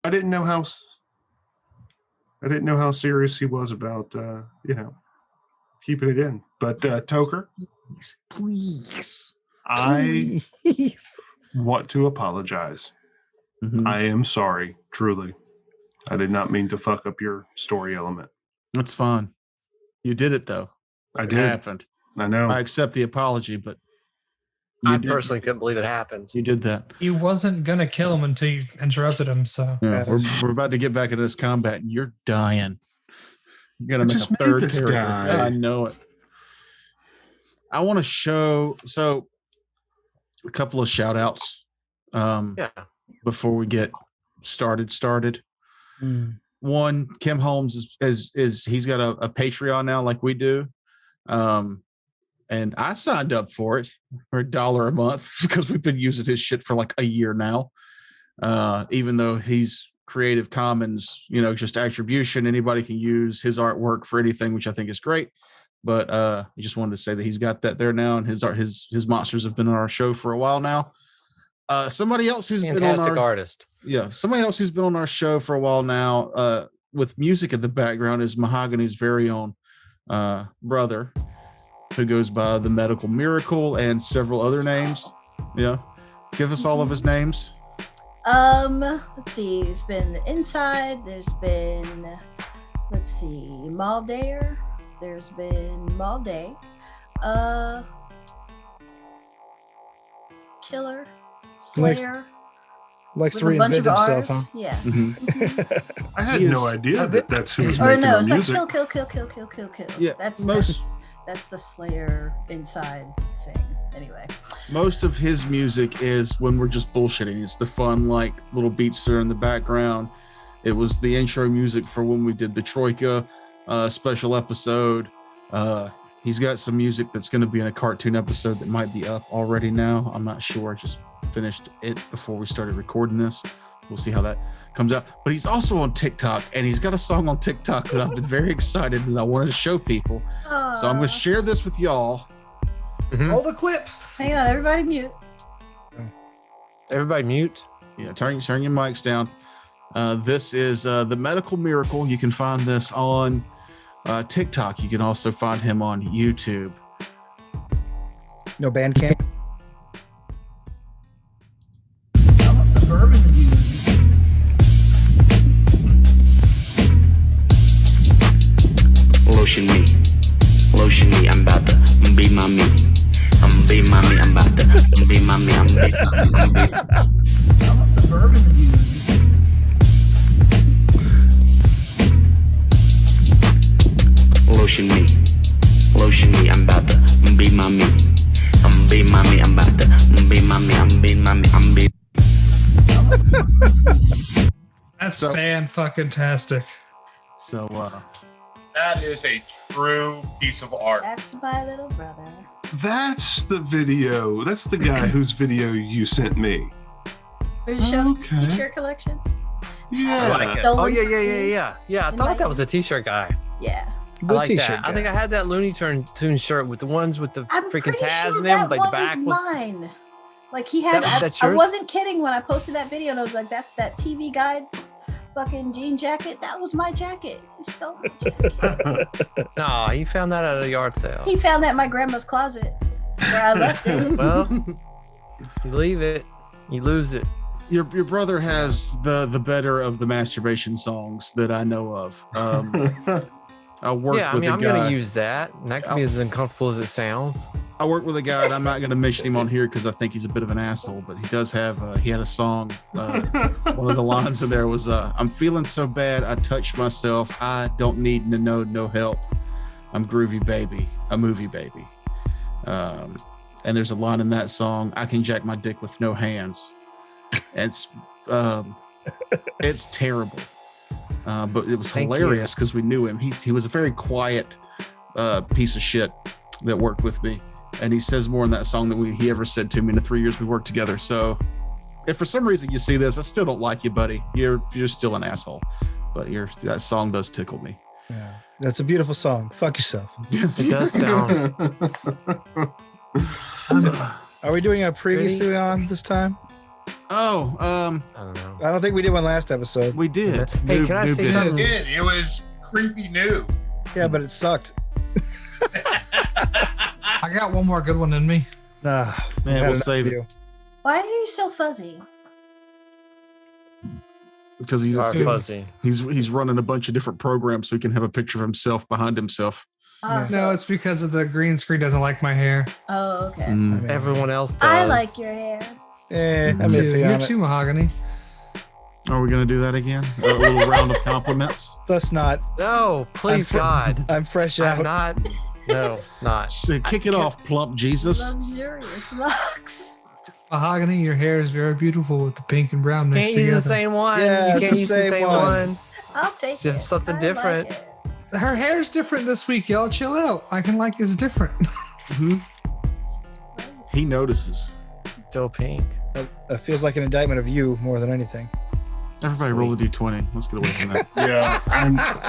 I didn't know how serious he was about keeping it in. But Toker, please, I want to apologize. Mm-hmm. I am sorry, truly. I did not mean to fuck up your story element. That's fine. You did it though. It happened. I know. I accept the apology, but I personally couldn't believe it happened. You did that. You wasn't gonna kill him until you interrupted him. So yeah, we're about to get back into this combat, and you're dying. You're gonna make just a third this character. guy. I know it. I want to show a couple of shout outs. Before we get started. One, Kim Holmes is he's got a Patreon now, like we do. And I signed up for it for $1 a month because we've been using his shit for like a year now. Even though he's Creative Commons, just attribution, anybody can use his artwork for anything, which I think is great. But I just wanted to say that he's got that there now, and his monsters have been on our show for a while now. Somebody else who's fantastic been on our artist. Yeah, somebody else who's been on our show for a while now, with music in the background, is Mahogany's very own brother, who goes by the Medical Miracle and several other names. Yeah, give us all of his names. Let's see. There's been Inside. There's been, Maldair. There's been Malday. Killer. Slayer. Likes to reinvent himself, huh? Yeah. Mm-hmm. I had no idea that's who was Or making no, the it's music. like kill. Yeah, that's the Slayer Inside thing. Anyway. Most of his music is when we're just bullshitting. It's the fun, like, little beats that are in the background. It was the intro music for when we did the Troika special episode. He's got some music that's going to be in a cartoon episode that might be up already now. I'm not sure. I just finished it before we started recording this. We'll see how that comes out. But he's also on TikTok, and he's got a song on TikTok that I've been very excited and I wanted to show people. So I'm going to share this with y'all. Roll the clip. Hang on, everybody mute. Everybody mute. Yeah, turn your mics down. This is the Medical Miracle. You can find this on TikTok. You can also find him on YouTube. No Bandcamp. Lotion me, I'm about to be my me. I'm about to be my me. Lotion me, I'm about to be my me. I'm about to be my me. that's fan-fucking-tastic. So, that is a true piece of art. That's my little brother. That's the video. That's the guy whose video you sent me. Are you showing the t-shirt collection? Yeah. I like it. Stolen Oh, yeah. I In thought my- that was a t-shirt guy. Yeah. I like that. I think I had that Looney Tune shirt with the ones with the I'm freaking pretty Taz sure in them. that Like one the back was was mine. Like he had, That's I yours? wasn't kidding when I posted that video and I was like, that's that TV guide fucking jean jacket. That was my jacket. He stole my jacket. No, he found that at a yard sale. He found that in my grandma's closet where I left it. Well, you leave it, you lose it. your brother has the better of the masturbation songs that I know of. I work with I'm a guy. gonna use that. And that can be as uncomfortable as it sounds. I work with a guy, and I'm not going to mention him on here because I think he's a bit of an asshole, but he does have, he had a song. One of the lines in there was, I'm feeling so bad, I touched myself. I don't need no help. I'm groovy baby, a movie baby. And there's a line in that song, I can jack my dick with no hands. It's terrible. But it was hilarious because we knew him. He was a very quiet piece of shit that worked with me. And he says more in that song than he ever said to me in the 3 years we worked together. So if for some reason you see this, I still don't like you, buddy. You're still an asshole. But that song does tickle me. Yeah, that's a beautiful song. Fuck yourself. It does sound. Are we doing a previously on this time? Oh, I don't know. I don't think we did one last episode. we did. Hey, can I say bit. something? It was creepy new. Yeah, but it sucked. I got one more good one in me. Ah, Man, had we'll enough save of it. you. Why are you so fuzzy? Because he's Are fuzzy. he's running a bunch of different programs so he can have a picture of himself behind himself. Oh, No, it's because of the green screen doesn't like my hair. oh, okay. I mean, Everyone else does. I like your hair. I'm Too. iffy You're on it. too mahogany. Are we gonna do that again? A little round of compliments. Let's not. No, please, God. I'm fresh I'm out. not. No, not. So kick it off, plump Jesus. Luxurious locks. Mahogany, your hair is very beautiful with the pink and brown mixed Can't use together. the same one. Yeah, You it's can't the use the same same one. one. I'll take Just it. something I different. Like it. Her hair's different this week, y'all. Chill out. I can like it's different. He notices. Still pink. It feels like an indictment of you more than anything. Everybody roll a d20. Let's get away from that. Yeah,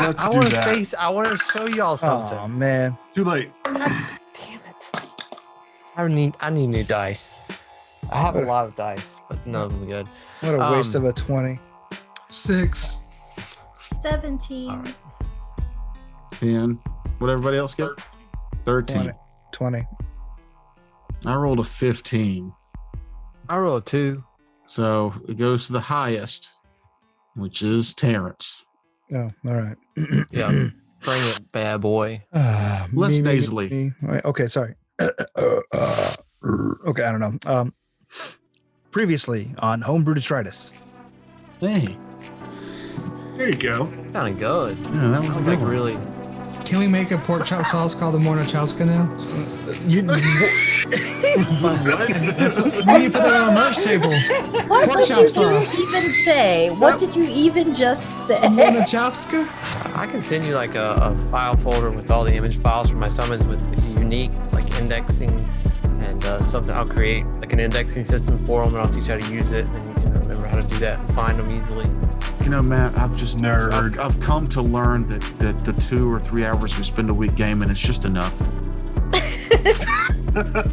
let's I do want to that. say. I want to show y'all something. Oh man, Too late. Damn it! I need new dice. I have a lot of dice, but none of them good. what a waste of a 20. 6. 17. All right. 10. What everybody else get? 13. 20. I rolled a 15. I rolled a 2. So it goes to the highest, which is Terrence. Oh, all right. Yeah, bring it, bad boy. Less nasally. Wait, okay, sorry. Okay, I don't know. Previously on Homebrew Detritus. Hey, There you go. Sounding good. yeah, that was a Sounds good like one. really. Can we make a pork chop sauce called the Mornachowska now? You, We need to put that on our merch table. What Pork did chop you sauce. just even say? What did you even just say? Mornachowska? I can send you like a file folder with all the image files for my summons with unique like indexing and something. I'll create like an indexing system for them and I'll teach you how to use it and you can remember how to do that and find them easily. You know, Matt, I've just Nerd. I've come to learn that the 2 or 3 hours we spend a week gaming is just enough.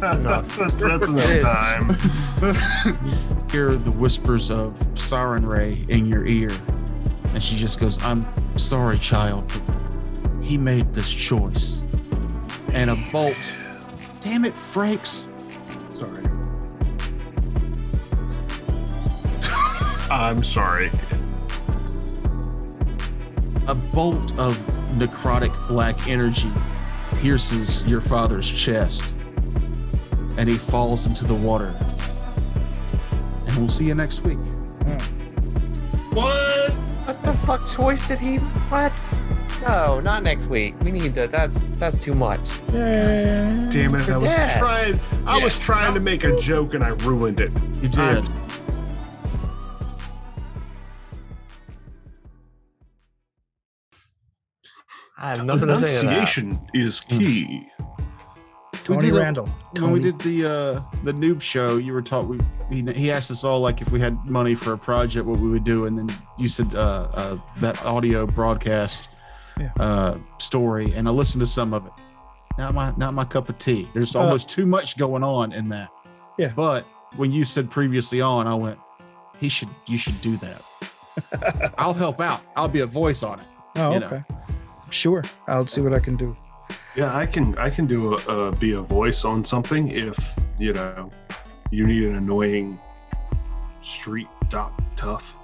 Enough. That's It enough is. time. Hear the whispers of Siren Ray in your ear, and she just goes, "I'm sorry, child, but he made this choice." And a bolt. Damn it, Frakes. Sorry. I'm sorry. A bolt of necrotic black energy pierces your father's chest, and he falls into the water. And we'll see you next week. What? What the fuck choice did he? What? No, not next week. We need to. That's too much. Damn it! I was Yeah. trying. I was trying to make a joke and I ruined it. You did. I have nothing to say to that. Pronunciation is key. Tony Randall. When we Tony. did the noob show, you were taught he asked us all like if we had money for a project, what we would do, and then you said that audio broadcast story, and I listened to some of it. Not my cup of tea. There's almost too much going on in that. Yeah. But when you said previously on, I went, you should do that. I'll help out. I'll be a voice on it. Oh, you know. okay. Sure. I'll see what I can do. Yeah, I can do be a voice on something if you need an annoying street tough.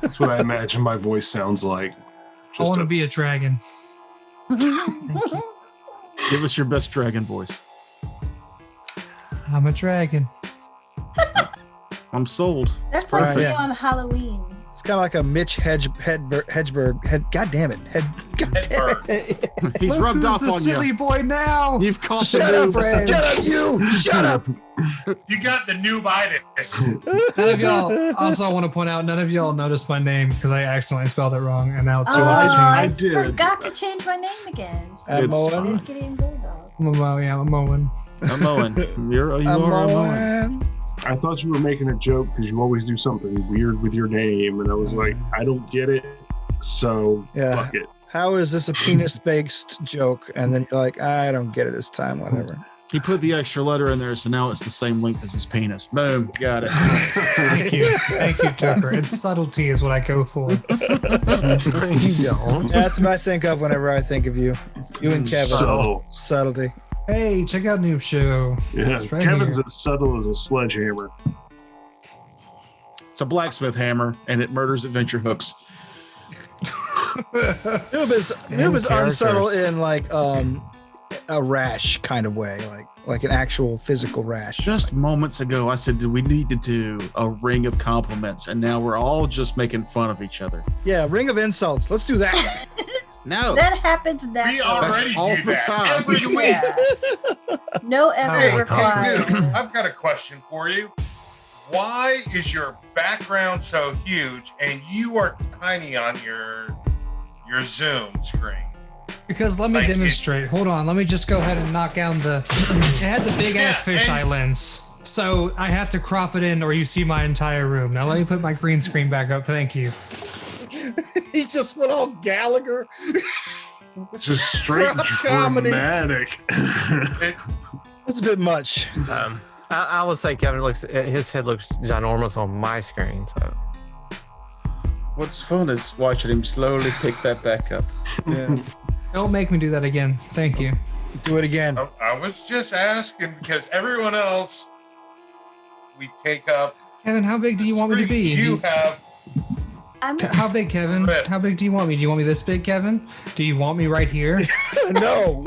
That's what I imagine my voice sounds like. I want to be a dragon. Give us your best dragon voice. I'm a dragon. I'm sold. That's Right, like me yeah. on Halloween. It's kind of like a Mitch Hedberg. God damn it. He's Look rubbed who's off the on silly you. boy now. You've caught Shut the up, noob. Fred. Shut up, you. Shut up. You got the noobitis. None of y'all. Also, I want to point out, none of y'all noticed my name because I accidentally spelled it wrong, and now it's too hard to I change. did. forgot to change my name again. So I'm It's Owen. Biscuit and Bulldog. I'm a Moen. I'm Owen. You I'm are Owen. Owen. I thought you were making a joke because you always do something weird with your name, and I was like, I don't get it. So Yeah. fuck it. How is this a penis-based joke? And then you're like, I don't get it this time. Whatever. He put the extra letter in there, so now it's the same length as his penis. Boom, got it. Thank you, Tucker. It's subtlety is what I go for. You don't. That's what I think of whenever I think of you. You and Kevin. Subtle. Subtlety. Hey, check out Noob Show. Yeah, It's right Kevin's here. as subtle as a sledgehammer. It's a blacksmith hammer, and it murders adventure hooks. Noob is unsubtle in like a rash kind of way, like an actual physical rash. Just moments ago, I said, do we need to do a ring of compliments? And now we're all just making fun of each other. Yeah, ring of insults. Let's do that. No. That happens We naturally. already all do the that time. every week. Yeah. No Hey, effort Hey, required. dude, I've got a question for you. Why is your background so huge and you are tiny on your Zoom screen? Because let me Like, demonstrate. Hold on. Let me just go ahead and knock down the. It has a big ass Yeah, fisheye and- lens. So I have to crop it in or you see my entire room. Now let me put my green screen back up. Thank you. He just went all Gallagher. Just straight Comedy. dramatic. That's a bit much. I will say Kevin his head looks ginormous on my screen. So What's fun is watching him slowly pick that back up. Yeah. Don't make me do that again. Thank you. Do it again. I was just asking because everyone else, we take up. Kevin, how big do you want me to be? You have. How big, Kevin? Red. How big do you want me? Do you want me this big, Kevin? Do you want me right here? No.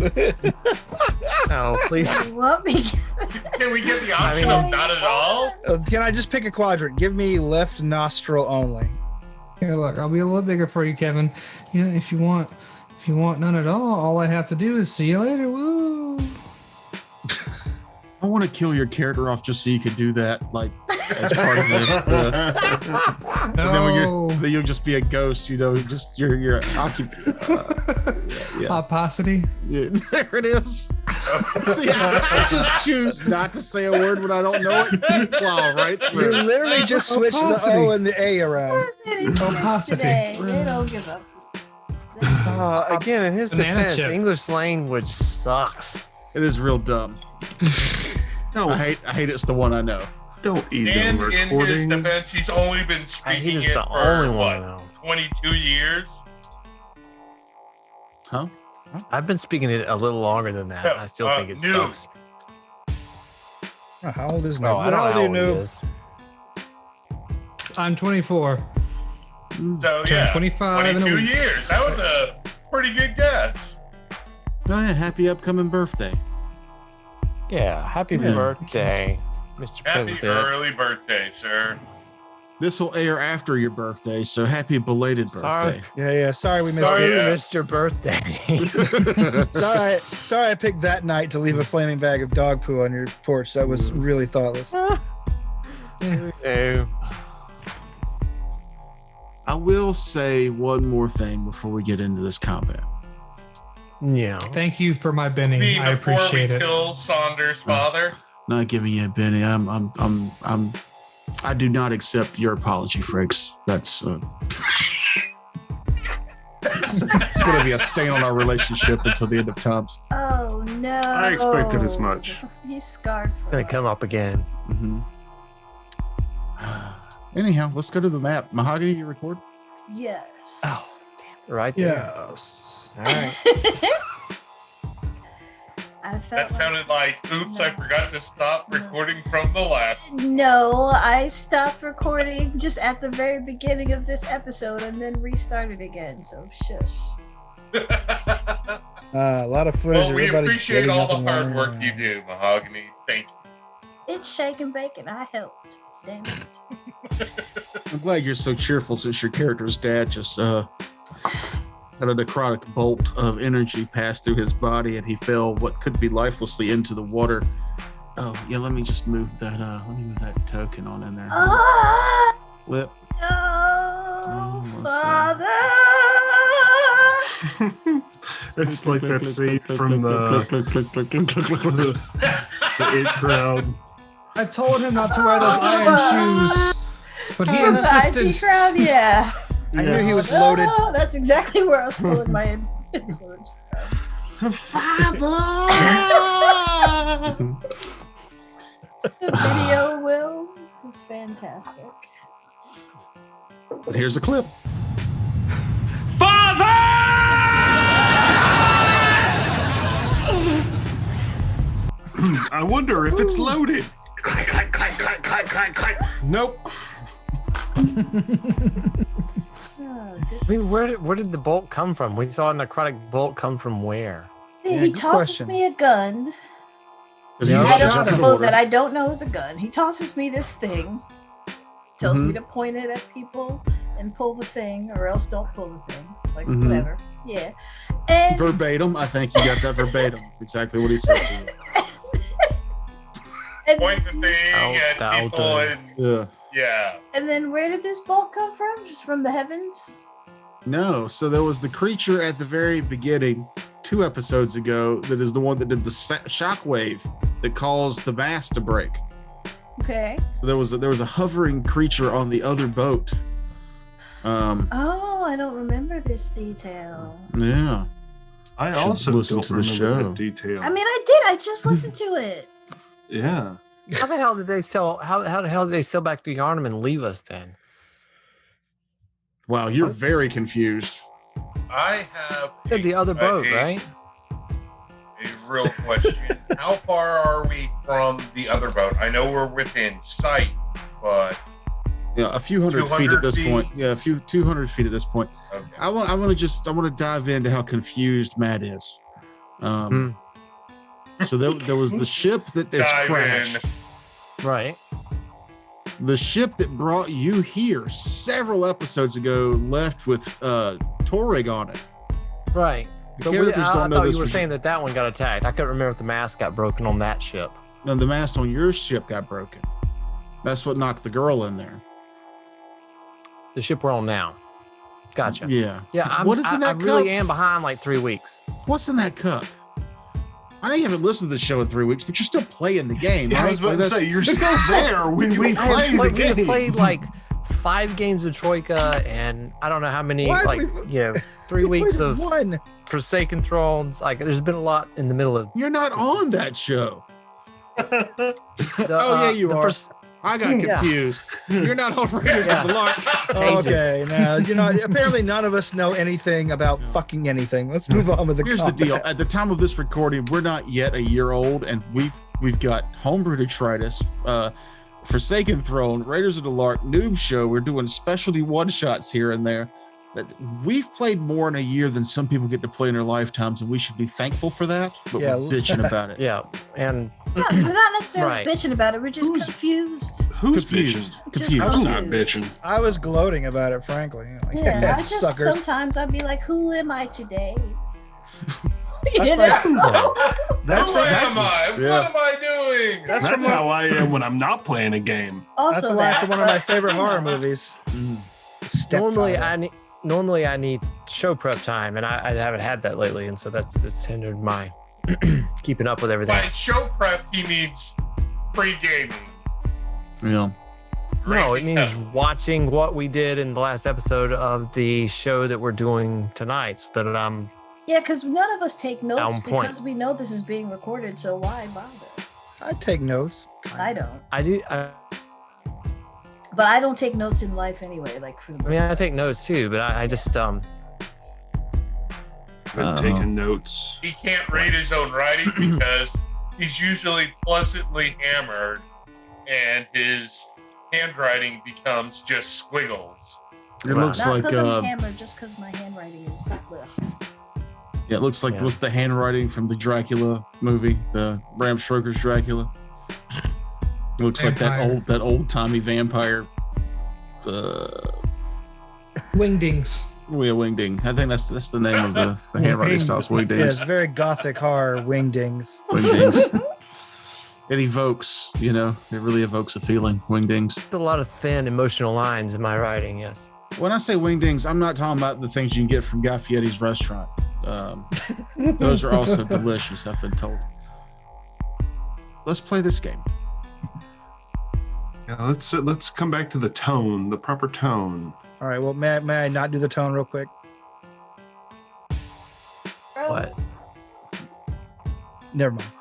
no, please. You want me? Can we get the option of not at all? Can I just pick a quadrant? Give me left nostril only. Here, look. I'll be a little bigger for you, Kevin. You know, if you want none at all I have to do is see you later. Woo! I want to kill your character off just so you could do that, like as part of the and then when No. then you'll just be a ghost, you know, just your Pomposity. yeah, there it is. See, I just choose not to say a word when I don't know it. You plow right You through. literally just switched the Pomposity. O and the A around. Pomposity. Today. They don't give up. Again, in his Banana defense, chip. English language sucks. It is real dumb. I hate it's the one I know. Don't eat And them in his recordings. defense, he's only been He speaking is it the for only one what, I know. 22 years. Huh? I've been speaking it a little longer than that. I still think it Noob. sucks. Oh, how old is Oh, Noob? I What don't know old how are old you, he Noob? is. I'm 24. So Turned yeah, 25 in a 22 week. years. That was a pretty good guess. Oh yeah, happy upcoming birthday. Yeah, happy Yeah. birthday, Mr. Happy President. early birthday, sir. This will air after your birthday, so happy belated birthday. Yeah. Sorry we missed Sorry. it. You Yeah. missed your birthday. Sorry I picked that night to leave a flaming bag of dog poo on your porch. That was really thoughtless. No. I will say one more thing before we get into this combat. Yeah. Thank you for my Benny. Me I before appreciate we it. kill Saunders' father. Not giving you a Benny. I do not accept your apology, Frakes. That's it's going to be a stain on our relationship until the end of times. Oh no! I expected as much. He's scarred for Gonna come up again. Mm-hmm. Anyhow, let's go to the map. Mahogany, you record? Yes. Oh, right there. Yes. All right. I felt That sounded like, oops, I forgot to stop No. recording from the last. No, I stopped recording just at the very beginning of this episode and then restarted again. So shush. A lot of footage. Well, of we everybody appreciate getting all up the and hard running work around. you do, Mahogany. Thank you. It's shake and bake and I helped. Damn it. I'm glad you're so cheerful since your character's dad just had a necrotic bolt of energy pass through his body and he fell what could be lifelessly into the water. Oh, yeah, let me just move that token on in there. Oh, Flip. no, let's see. Father. It's like that scene from the It crowd. I told him not to wear those iron shoes, but he From the IT insisted. crowd, yeah. I knew he was loaded. Oh, that's exactly where I was pulling my influence from. The video, Will, was fantastic. But here's a clip. I wonder if it's loaded. Clank, clank, clank, clank, clank, clank, clank. Nope. Oh, I mean, where did the bolt come from? We saw a necrotic bolt come from where? good. Yeah, He good tosses question. me a gun. 'Cause Yeah, he's I about to don't jump in know water. that I don't know is a gun. He tosses me this thing, tells Mm-hmm. me to point it at people and pull the thing, or else don't pull the thing. Like Mhm. whatever. Yeah. And Verbatim. I think you got that verbatim. Exactly what he said to you. and, Point the thing at people and Yeah. yeah. and then where did this bolt come from? Just from the heavens? No. So there was the creature at the very beginning, 2 episodes ago, that is the one that did the shockwave that caused the mast to break. Okay. So there was a hovering creature on the other boat. Oh, I don't remember this detail. Yeah. I Should also listen don't to the remember show. that detail. I mean, I did. I just listened to it. Yeah. How the hell did they sell? How the hell did they sell back to Yarnum and leave us then? Wow, you're very confused. I have The other boat, right? A real question. How far are we from the other boat? I know we're within sight, but Yeah, a few hundred feet 200 at this feet? point. Yeah, a few 200 feet at this point. okay. I want to dive into how confused Matt is. So there was the ship that is Dive crashed. Right. The ship that brought you here several episodes ago left with Torrig on it. Right. The But characters I don't know thought this you were was- saying that one got attacked. I couldn't remember if the mast got broken on that ship. No, the mast on your ship got broken. That's what knocked the girl in there. The ship we're on now. Gotcha. Yeah. Yeah, What is in that I really cup? am behind like 3 weeks. What's in that cup? I know you haven't listened to the show in 3 weeks, but you're still playing the game, Yeah, right? I was about to That's- say, you're still there when we I play have the played, we game. have played like 5 games of Troika and I don't know how many, What? like, We- 3 weeks of one. Forsaken Thrones. Like, there's been a lot in the middle of You're not on that show. the, Oh, yeah, you the are. first. I got Yeah. confused. You're not on Raiders of the Lock. Okay, now you know. Apparently, none of us know anything about fucking anything. Let's move on with the. Here's the deal. combat. At the time of this recording, we're not yet a year old, and we've got Homebrew Detritus, Forsaken Throne, Raiders of the Lark, Noob Show. We're doing specialty one-shots here and there. That we've played more in a year than some people get to play in their lifetimes, and we should be thankful for that. But Yeah. we're bitching about it. Yeah, and No, we're not necessarily Right. bitching about it. We're just Who's- confused. Who's Confused. bitching? Just Confused. I'm not confused. bitching. I was gloating about it, frankly. Like, Yeah, I just suckers. sometimes I'd be like, "Who am I today?" That's you like- know? That's Who am that's, I? yeah. What am I doing? That's That's from how I am when I'm not playing a game. Also, that's a line that, from one of my but, favorite you horror know. movies. Mm. normally I need show prep time, and I haven't had that lately, and so it's hindered my keeping up with everything. By show prep, he means pre-gaming. Yeah. No, it Drinking means up. watching what we did in the last episode of the show that we're doing tonight, so that I'm Yeah, because none of us take notes On point. because we know this is being recorded. So why bother? I take notes. I don't, but I don't take notes in life anyway. Like for the I most mean, I part. take notes too, but I just I've been taking notes. He can't read his own writing because he's usually pleasantly hammered, and his handwriting becomes just squiggles. It looks Not like because I'm hammered, just because my handwriting is. Ugh. yeah, it looks like Yeah. what's the handwriting from the Dracula movie, the Bram Stoker's Dracula. It looks like Vampire. that old timey vampire. Wingdings. Wingding. I think that's the name of the handwriting style. Is Yeah, it's Wingdings. very gothic horror. Wingdings. Wingdings. It evokes, it really evokes a feeling. Wingdings. a lot of thin emotional lines in my writing. Yes. When I say wingdings, I'm not talking about the things you can get from Guy Fieri's restaurant. Those are also delicious, I've been told. Let's play this game. Yeah, let's come back to the tone, the proper tone. All right. Well, may I not do the tone real quick? What? Never mind.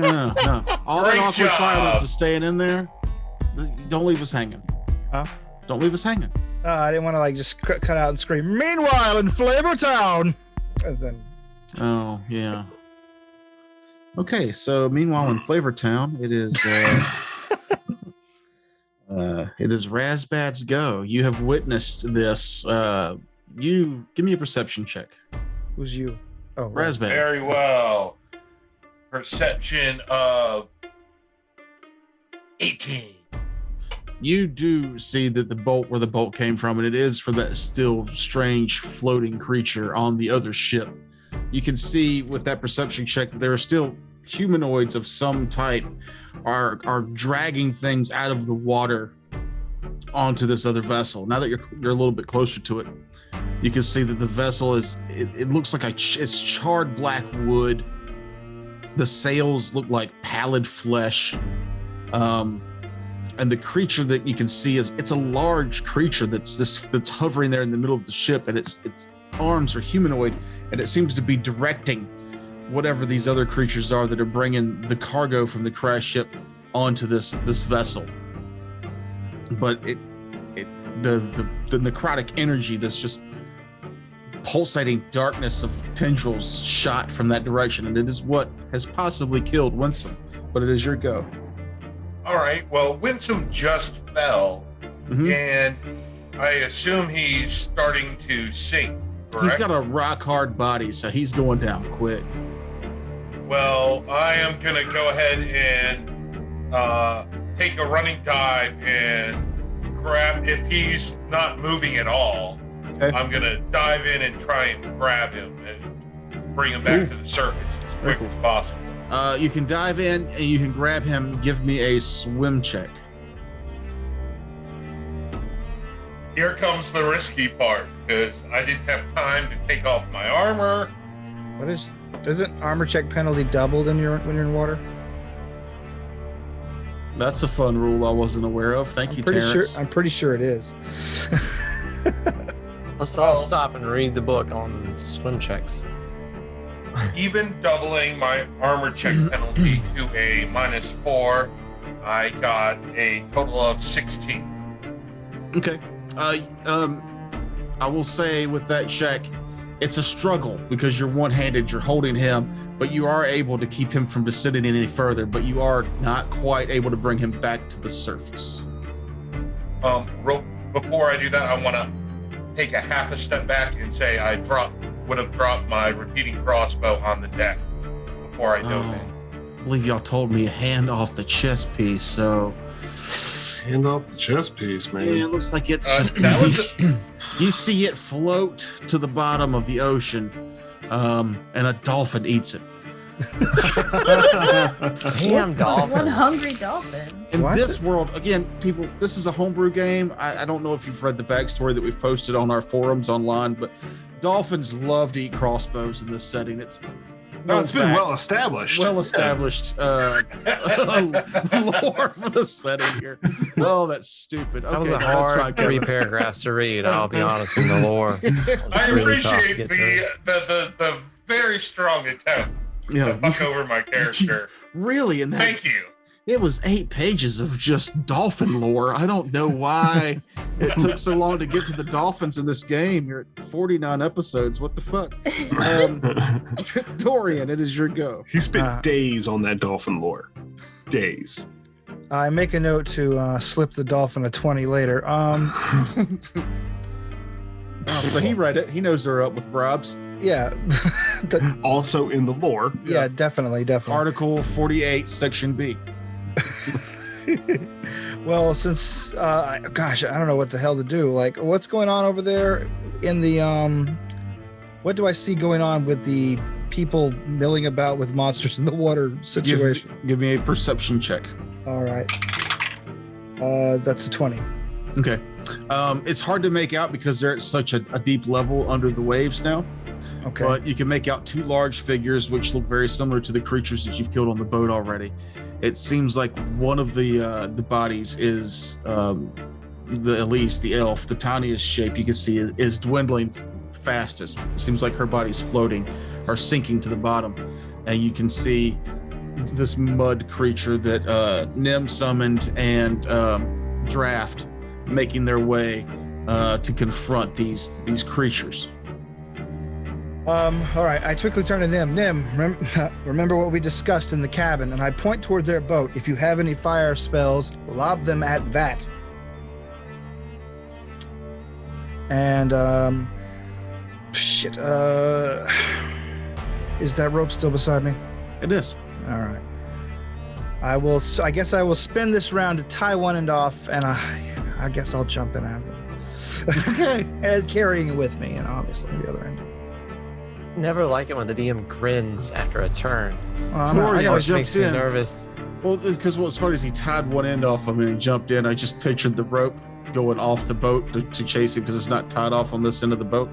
No. All that Great awkward job. silence is staying in there. Don't leave us hanging. Huh? Don't leave us hanging. I didn't want to like just cut out and scream. Meanwhile, in Flavor Town, and then Oh yeah. Okay, so meanwhile in Flavortown, it is Razbad's go. You have witnessed this. You give me a perception check. who's you? Oh, right. Razbad. Very well. Perception of 18. You do see that the bolt where the bolt came from, and it is for that still strange floating creature on the other ship. You can see with that perception check that there are still humanoids of some type are dragging things out of the water onto this other vessel. Now that you're a little bit closer to it, you can see that the vessel it looks like it's charred black wood. The sails look like pallid flesh. And the creature that you can see it's a large creature that's hovering there in the middle of the ship, and its arms are humanoid, and it seems to be directing whatever these other creatures are that are bringing the cargo from the crash ship onto this vessel. But the necrotic energy, this just pulsating darkness of tendrils shot from that direction, and it is what has possibly killed Winsome. But it is your go. All right. Well, Winsome just fell, and I assume he's starting to sink. Correct? He's got a rock hard body, so he's going down quick. Well, I am gonna go ahead and take a running dive and grab. If he's not moving at all, Okay. I'm gonna dive in and try and grab him and bring him back to the surface as quick as possible. You can dive in and you can grab him. Give me a swim check. Here comes the risky part, because I didn't have time to take off my armor. Doesn't armor check penalty doubled when you're in water? That's a fun rule I wasn't aware of. Thank you, Terrence. I'm pretty sure it is. I'll stop and read the book on swim checks. Even doubling my armor check penalty to a -4, I got a total of 16. Okay. I will say with that check, it's a struggle because you're one-handed, you're holding him, but you are able to keep him from descending any further, but you are not quite able to bring him back to the surface. Before I do that, I want to take a half a step back and say I would have dropped my repeating crossbow on the deck before I dove in. I believe y'all told me a hand off the chest piece, so Hand off the chest piece, man. yeah, it looks like it's just that was you see it float to the bottom of the ocean, and a dolphin eats it. Damn One dolphins. hungry dolphin. In What? this world, again, people, this is a homebrew game. I don't know if you've read the backstory that we've posted on our forums online, but dolphins love to eat crossbows in this setting. It's Been well established. lore for the setting here. Oh, that's stupid. Okay, That was a no, that's fine, hard Kevin. 3 paragraphs to read. I'll be honest with the lore. I really tough to appreciate get through. the very strong attempt to fuck over my character. Really, and that Thank you. it was 8 pages of just dolphin lore. I don't know why it took so long to get to the dolphins in this game. You're at 49 episodes. What the fuck? Dorian, it is your go. He spent days on that dolphin lore. Days. I make a note to slip the dolphin a 20 later. So he read it. He knows they're up with bribes. Yeah. Also in the lore. Yeah, definitely. Article 48, Section B. Well, since gosh, I don't know what the hell to do. Like, what's going on over there in the what do I see going on with the people milling about with monsters in the water situation? Give me a perception check. All right. That's a 20. Okay. It's hard to make out because they're at such a deep level under the waves now. Okay. But you can make out 2 large figures which look very similar to the creatures that you've killed on the boat already. It seems like one of the bodies is the Elise, the elf, the tiniest shape you can see is dwindling fastest. It seems like her body's floating or sinking to the bottom, and you can see this mud creature that Nim summoned and Draft making their way to confront these creatures. All right, I quickly turn to Nim. Nim, remember what we discussed in the cabin, and I point toward their boat. If you have any fire spells, lob them at that. And is that rope still beside me? It is. All right. I guess I will spin this round to tie one end off, and I guess I'll jump in after. Okay. And carrying it with me, and obviously the other end. Never like it when the DM grins after a turn. Tori It always jumps makes me in. nervous. Well, because what was funny is he tied one end off of me and jumped in. I just pictured the rope going off the boat to chase him because it's not tied off on this end of the boat.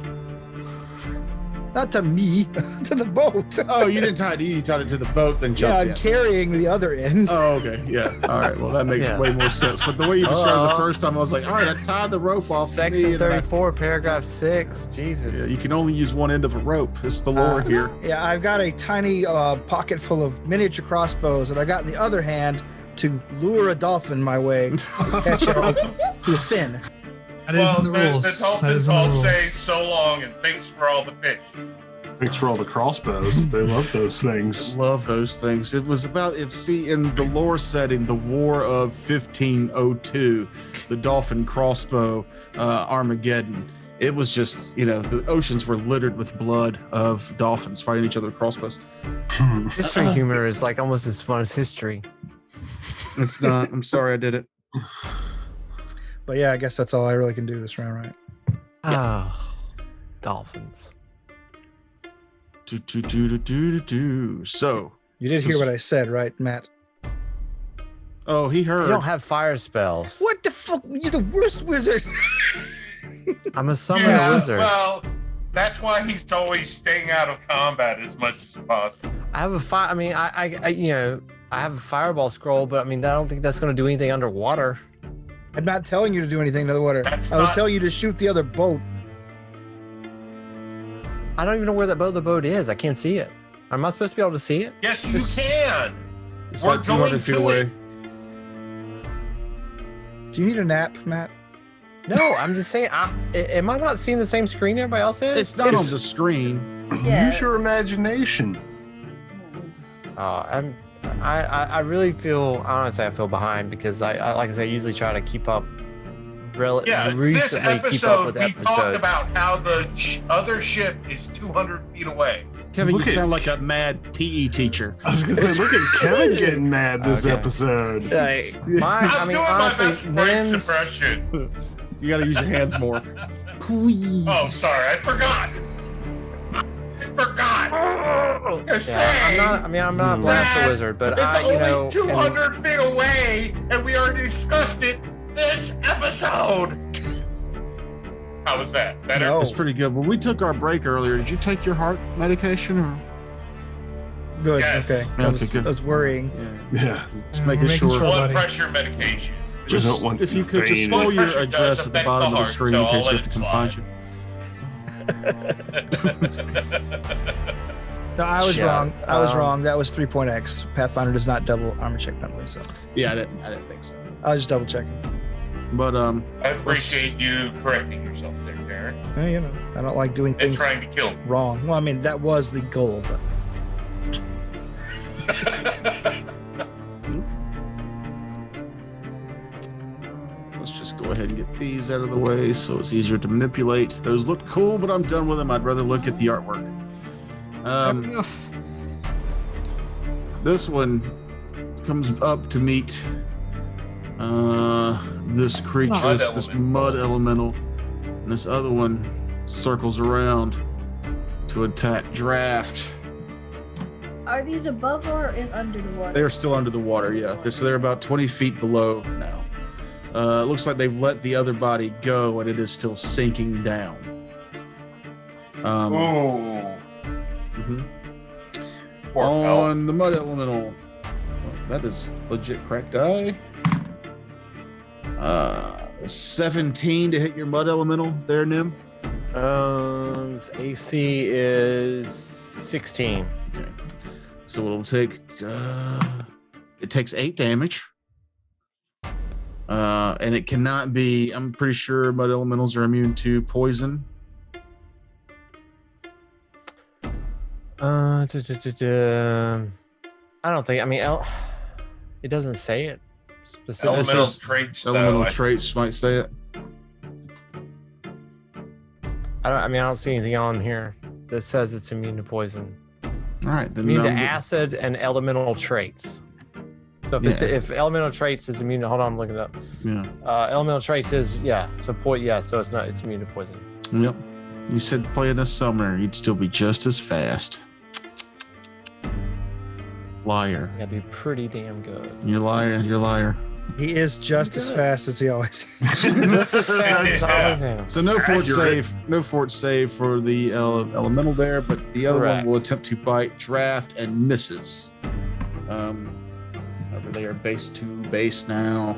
Not to me, to the boat. Oh, you didn't tie it to you. You tied it to the boat, then Yeah, jumped I'm in. carrying the other end. Oh, okay. Yeah. All right. Well, that makes way more sense. But the way you described it the first time, I was like, all right, I tied the rope off to me. Section and then 34, paragraph 6. Jesus. Yeah, you can only use one end of a rope. This is the lore here. Yeah, I've got a tiny pocket full of miniature crossbows that I got in the other hand to lure a dolphin my way to catch it to a fin. That is in the rules. The That is dolphins in the all rules. say so long and thanks for all the fish. Thanks for all the crossbows. They love those things. Love those things. It was about, in the lore setting, the War of 1502, the Dolphin crossbow, Armageddon. It was just, the oceans were littered with blood of dolphins fighting each other with crossbows. History humor is like almost as fun as history. It's not. I'm sorry I did it. But yeah, I guess that's all I really can do this round, right? Ah, dolphins. So You did hear what I said, right, Matt? oh, he heard. You don't have fire spells. What the fuck? You're the worst wizard. I'm a summoner wizard. Well, that's why he's always staying out of combat as much as possible. I have a fire. I mean, I have a fireball scroll, but I mean, I don't think that's going to do anything underwater. I'm not telling you to do anything to the water. That's I was not- telling you to shoot the other boat. I don't even know where the boat is. I can't see it. Am I supposed to be able to see it? Yes, you can. It's We're like 200 going feet to away. it. Do you need a nap, Matt? No, I'm just saying. Am I not seeing the same screen everybody else is? It's not on the screen. Yeah. Use your imagination. I really feel, honestly, I feel behind because I like I said, I usually try to keep up. Yeah, this Recently, keep up episode with we talked episodes. about how the other ship is 200 feet away. Kevin, Look you at- sound like a mad PE teacher. I was gonna say, look at Kevin getting mad this Okay. episode. Mine, I'm doing my best honestly, brain Nim's- suppression. You got to use your hands more. Please. Oh, sorry, I forgot. I'm not a blaster wizard, but it's only and- 200 feet away, and we already discussed it this episode. How was that? Better? No. That's pretty good. When we took our break earlier, did you take your heart medication or? Good. Yes. Okay. Okay, good. I was worrying. Yeah. Just We're making making sure. sure. Blood buddy. pressure medication. We Just don't want if you could just vein- scroll your pressure address does at the affect bottom the of the heart, screen so in case I'll we let have to it come slide. find you. No, I was Yeah, wrong. I was um, wrong. That was 3.x. Pathfinder does not double armor check penalty, so Yeah, I didn't think so. I was just double checking. But I appreciate you correcting yourself there, Darren, I don't like doing and things trying to kill me. wrong. Well, I mean, that was the goal, but let's just go ahead and get these out of the way so it's easier to manipulate. Those look cool, but I'm done with them. I'd rather look at the artwork. Enough. This one comes up to meet this creature, Mud this elemental. mud elemental, and this other one circles around to attack Draft. Are these above or under the water? They're still under the water, yeah. They're about 20 feet below now. It looks like they've let the other body go, and it is still sinking down. Ooh. Mhm. Poor elf. On the mud elemental, that is legit cracked die. 17 to hit your mud elemental there, Nim. AC is 16. Okay. So it'll take. It takes 8 damage. And it cannot be. I'm pretty sure mud elementals are immune to poison. I don't think. I mean, it doesn't say it specifically. Elemental traits, Elemental though. traits might say it. I don't see anything on here that says it's immune to poison. All right, then Immune to I'm- acid and elemental traits. So if elemental traits is immune to, hold on, I'm looking it up. Yeah. Elemental traits is so it's not, it's immune to poison. Yep. You said play in the summer, you'd still be just as fast. Liar. Yeah, be pretty damn good. You're liar. You're liar. He is just as fast as he always. Just as fast as Yeah. always am. So no fort Accurate. save. No fort save for the elemental there, but the other Correct. one will attempt to bite, draft, and misses. Over there, base 2, base now.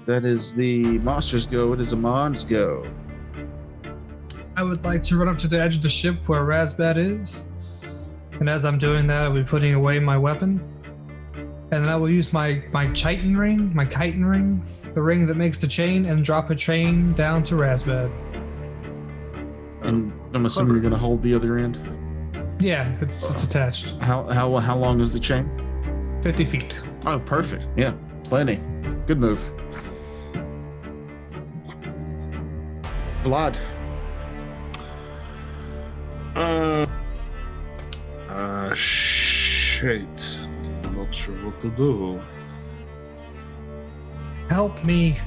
That is the monsters go. It is Amon's go. I would like to run up to the edge of the ship where Razbat is. And as I'm doing that, I'll be putting away my weapon. And then I will use my chitin ring, my chitin ring, the ring that makes the chain, and drop a chain down to Razbat. And I'm assuming you're going to hold the other end. Yeah, it's attached. How long is the chain? 50 feet. Oh, perfect. Yeah, plenty. Good move. Vlad. Shit. I'm not sure what to do. Help me.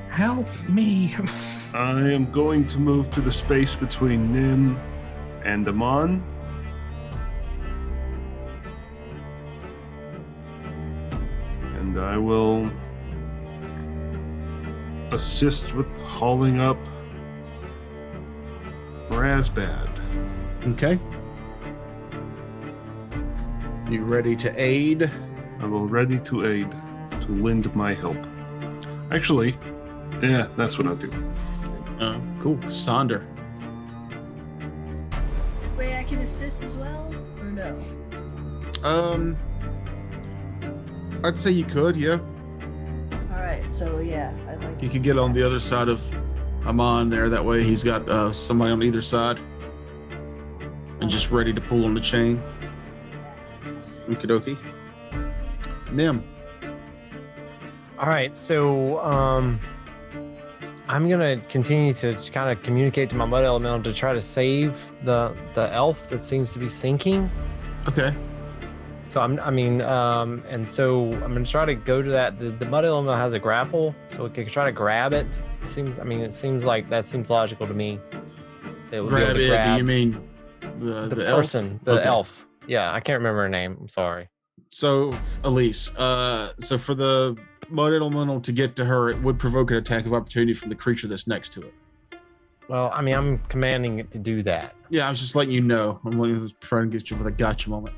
Help me. I am going to move to the space between Nim and Amon. And I will assist with hauling up Razbad. Okay. You ready to aid? I will ready to aid, to lend my help. Actually, yeah, that's what I'll do. Cool. Sonder. Wait, I can assist as well, or no? I'd say you could, yeah. All right, so yeah, I'd like. You to could do get on that. the other side of Amon there. That way he's got somebody on either side. And just ready to pull on the chain. Okie dokie. Nim. All right, so I'm gonna continue to kind of communicate to my mud elemental to try to save the elf that seems to be sinking. Okay. So and so I'm gonna try to go to that. The mud elemental has a grapple, so we could try to grab it. It seems like that seems logical to me. It would be able Grab to it. grab Do you mean the person, elf? the Okay. elf. Yeah, I can't remember her name. I'm sorry. So, Elise, so for the mud elemental to get to her, it would provoke an attack of opportunity from the creature that's next to it. Well, I mean, I'm commanding it to do that. Yeah, I was just letting you know. I'm trying to get you with a gotcha moment.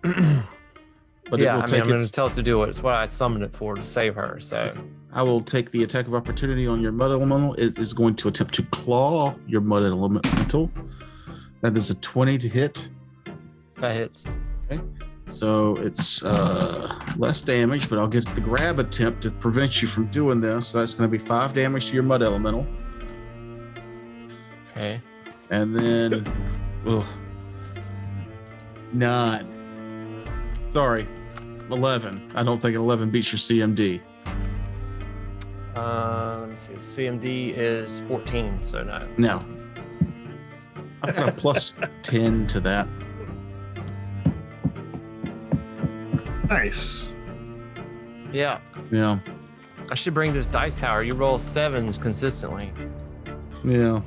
But yeah, it will I'm take going to its, tell it to do it. It's what I summoned it for, to save her. So I will take the attack of opportunity on your mud elemental. It is going to attempt to claw your mud elemental. That is a 20 to hit. that hits. So it's less damage, but I'll get the grab attempt to prevent you from doing this. So that's going to be 5 damage to your mud elemental. Okay. And then 9. Sorry, 11. I don't think 11 beats your CMD. Let me see. CMD is 14, so no. No. I've got a plus 10 to that. Nice. Yeah. Yeah. I should bring this dice tower. You roll 7s consistently. Yeah.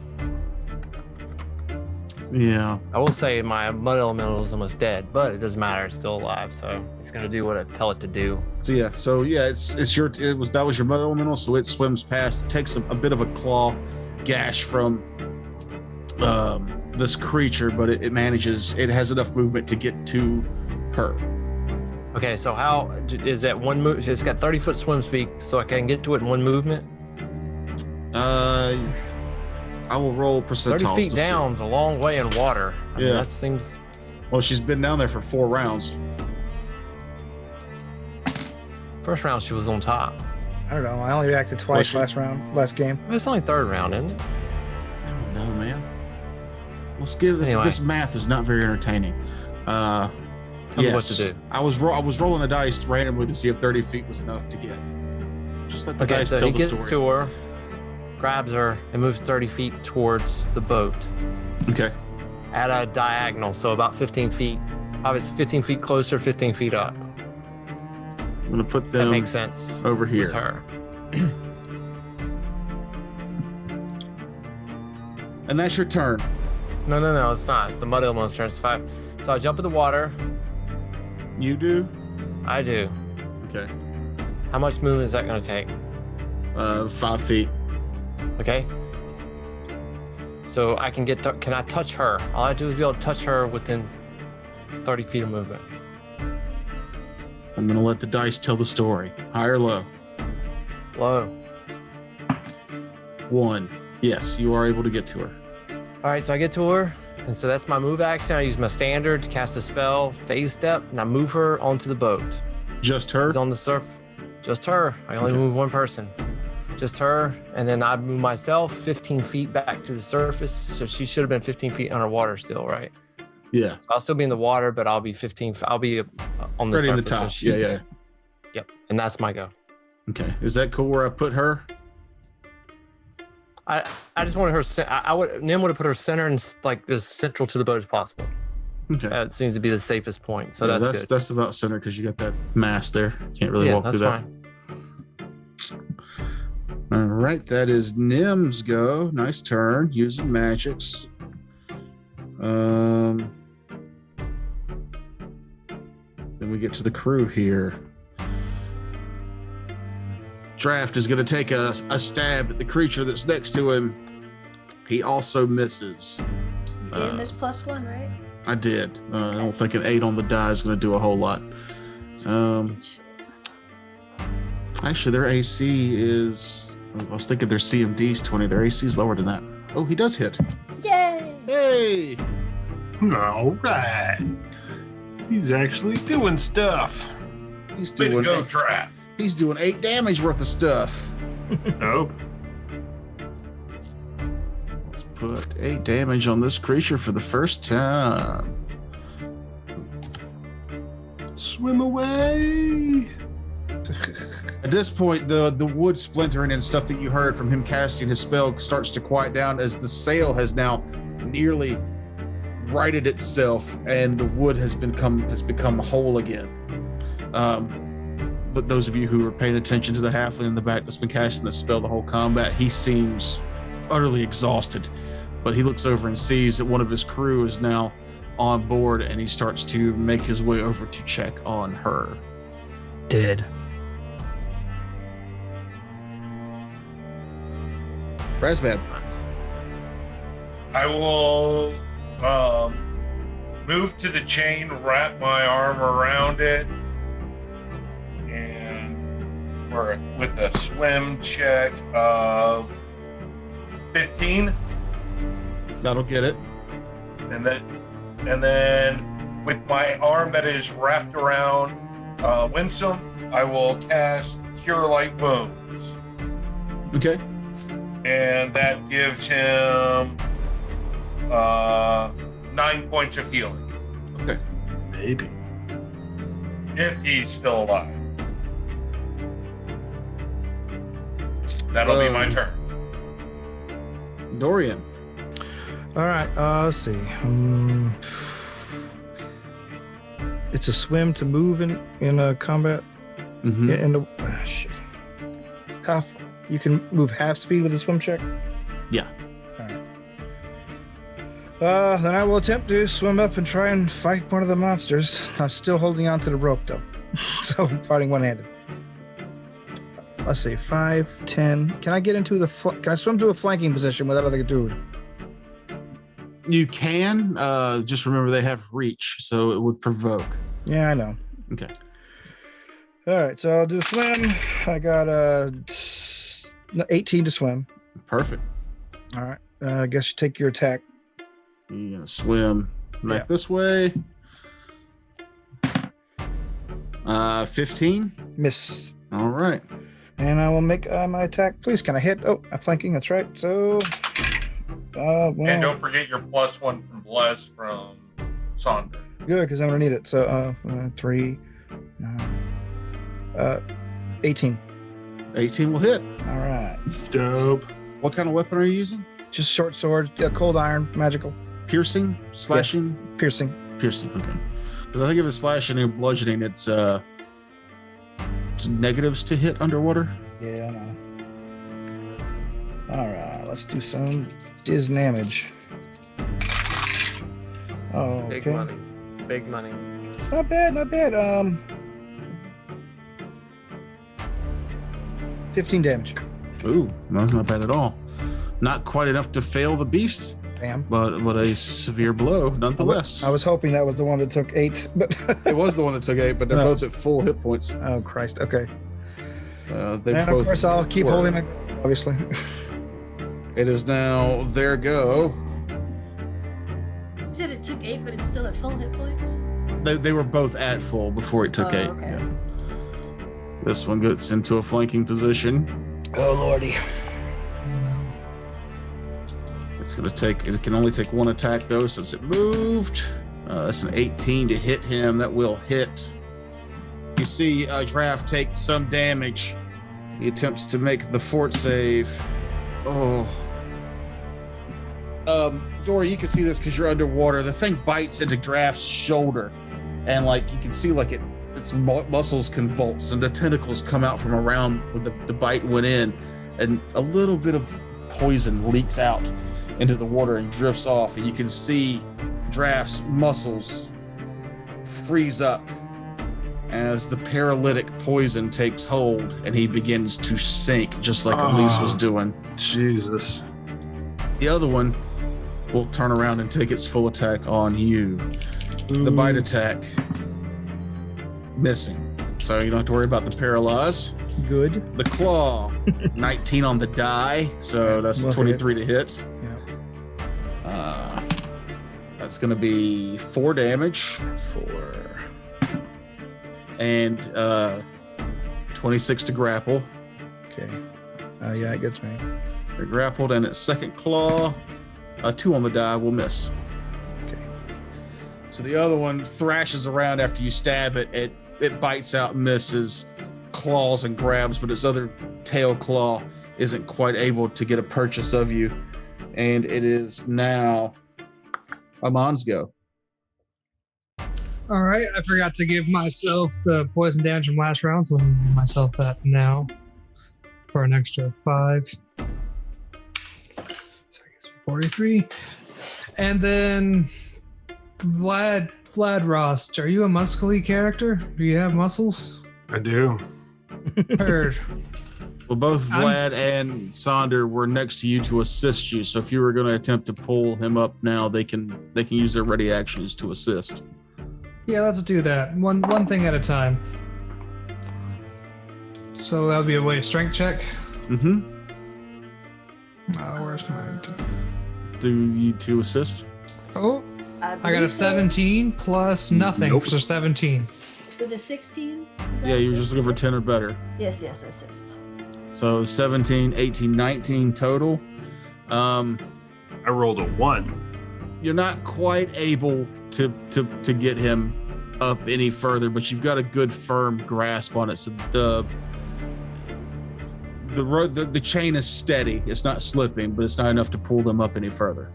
Yeah. I will say my mud elemental is almost dead, but it doesn't matter. It's still alive, so it's gonna do what I tell it to do. So that was your mud elemental, so it swims past, takes a bit of a claw gash from this creature, but it has enough movement to get to her. Okay, so how is that one move? It's got 30-foot swim speed, so I can get to it in one movement. I will roll 30 percentiles. feet to down's a long way in water. I mean, Yeah. that seems. See. Well, she's been down there for 4 rounds. First round, she was on top. I don't know. I only reacted twice last game. It's only third round, isn't it? I don't know, man. Let's give Anyway. this math is not very entertaining. Tell me what to do. I was rolling the dice randomly to see if 30 feet was enough to get. Just let the Okay, dice so tell he the gets story. to her, grabs her, and moves 30 feet towards the boat Okay. at a diagonal, so about 15 feet. Obviously, 15 feet closer, 15 feet up. I'm gonna put That them makes sense over with here. her. And that's your turn. No, it's not. It's the mud elemental's turn. It's 5. So I jump in the water. You do? I do. Okay. How much movement is that going to take? 5 feet. Okay. So I can can I touch her? All I have to do is be able to touch her within 30 feet of movement. I'm gonna let the dice tell the story. High or low? Low. 1. Yes, you are able to get to her. All right, so I get to her, and so that's my move action. I use my standard to cast a spell, phase step, and I move her onto the boat. Just her? She's on the surf. Just her. I only Okay. move one person. Just her, and then I move myself 15 feet back to the surface. So she should have been 15 feet underwater still, right? Yeah. So I'll still be in the water, but I'll be 15. I'll be on the Ready in the surface. top. and she- Yeah. Yep, and that's my go. Okay. Is that cool where I put her? I just wanted her. Nim would have put her center and like as central to the boat as possible. Okay. That seems to be the safest point. So Yeah, that's good. that's about center because you got that mass there. Can't really Yeah, walk that's through that. fine. All right, that is Nim's go. Nice turn using magics. Then we get to the crew here. Draft is going to take a stab at the creature that's next to him. He also misses. You did miss +1, right? I did. I don't think an 8 on the die is going to do a whole lot. Actually, their AC is. I was thinking their CMD's 20. Their AC is lower than that. Oh, he does hit. Yay! Hey! All right. He's actually doing stuff. He's Way to doing go, Draft. he's doing 8 damage worth of stuff. Oh, Let's put 8 damage on this creature for the first time. swim away. At this point, the wood splintering and stuff that you heard from him casting his spell starts to quiet down as the sail has now nearly righted itself and the wood has become whole again. But those of you who are paying attention to the halfling in the back that's been casting the spell the whole combat, he seems utterly exhausted. But he looks over and sees that one of his crew is now on board and he starts to make his way over to check on her. Dead. Razbad. I will move to the chain, wrap my arm around it, and with a swim check of 15, That'll get it. and then with my arm that is wrapped around Winsome, I will cast Cure Light Wounds, Okay. and that gives him 9 points of healing Okay. Maybe. if he's still alive. That'll be my turn. Dorian. All right. Let's see. It's a swim to move in combat. Mm-hmm. Yeah, and shit. You can move half speed with a swim check. Yeah. All right. Then I will attempt to swim up and try and fight one of the monsters. I'm still holding on to the rope though, so I'm fighting one-handed. Let's see, 5, 10. Can I get into can I swim to a flanking position with that other dude? You can. Just remember they have reach, so it would provoke. Yeah, I know. Okay. All right, so I'll do the swim. I got 18 to swim. Perfect. All right. I guess you take your attack. You're gonna swim back Yeah. this way. 15. Miss. All right. And I will make my attack. Please, can I hit? Oh, I'm flanking. That's right. So, well, And don't forget your +1 from Bless from Sonder. good, because I'm gonna need it. So, 3, 18. 18 will hit. All right. Dope. What kind of weapon are you using? Just short sword, cold iron, magical, Piercing, slashing, piercing. piercing. Okay. Because I think if it's slashing and bludgeoning, it's negatives to hit underwater. Yeah, I know. All right, let's do some damage. Oh, Big okay. money. Big money. It's not bad, not bad. 15 damage. Ooh, that's not bad at all. Not quite enough to fail the beast, Damn. but a severe blow nonetheless. I was hoping that was the one that took 8, but It was the one that took 8, but they're No. both at full hit points. oh Christ. Okay. They And both of course, I'll keep were. holding my. Obviously. It is now their go. You said it took 8, but it's still at full hit points. They were both at full before it took Oh, 8. okay. Yeah. This one gets into a flanking position. Oh lordy. It's gonna take. It can only take one attack though, since it moved. That's an 18 to hit him. That will hit. You see, Draft take some damage. He attempts to make the fort save. Oh. Dory, you can see this because you're underwater. The thing bites into Draft's shoulder, and like you can see, like its muscles convulse and the tentacles come out from around where the bite went in, and a little bit of poison leaks out into the water and drifts off, and you can see Draft's muscles freeze up as the paralytic poison takes hold and he begins to sink just like Elise was doing. Jesus. The other one will turn around and take its full attack on you. The bite attack missing, so you don't have to worry about the paralyze. Good. The claw 19 on the die, so that's Will 23 to hit. Yeah. That's going to be 4 damage. 4. And 26 to grapple. Okay. Yeah, it gets me. They're grappled, and its second claw, 2 on the die, will miss. Okay. So the other one thrashes around after you stab it. It bites out, misses, claws and grabs, but its other tail claw isn't quite able to get a purchase of you. And it is now Amon's go. All right, I forgot to give myself the poison damage from last round, so I'm gonna give myself that now for an extra 5. So I guess 43. And then Vlad Rost, are you a muscly character? Do you have muscles? I do. Heard. Well, both Vlad and Sonder were next to you to assist you. So if you were going to attempt to pull him up now, they can use their ready actions to assist. Yeah, let's do that. One thing at a time. So that would be a way strength check. Mm-hmm. Where's my? Do you to assist? Oh, I got a believe so. 17 plus nothing, Nope. so 17. With a 16? Is that Yeah, a you're just looking for 10 or better. Yes, assist. So 17, 18, 19 total. I rolled a 1. You're not quite able to get him up any further, but you've got a good firm grasp on it. So the chain is steady. It's not slipping, but it's not enough to pull them up any further.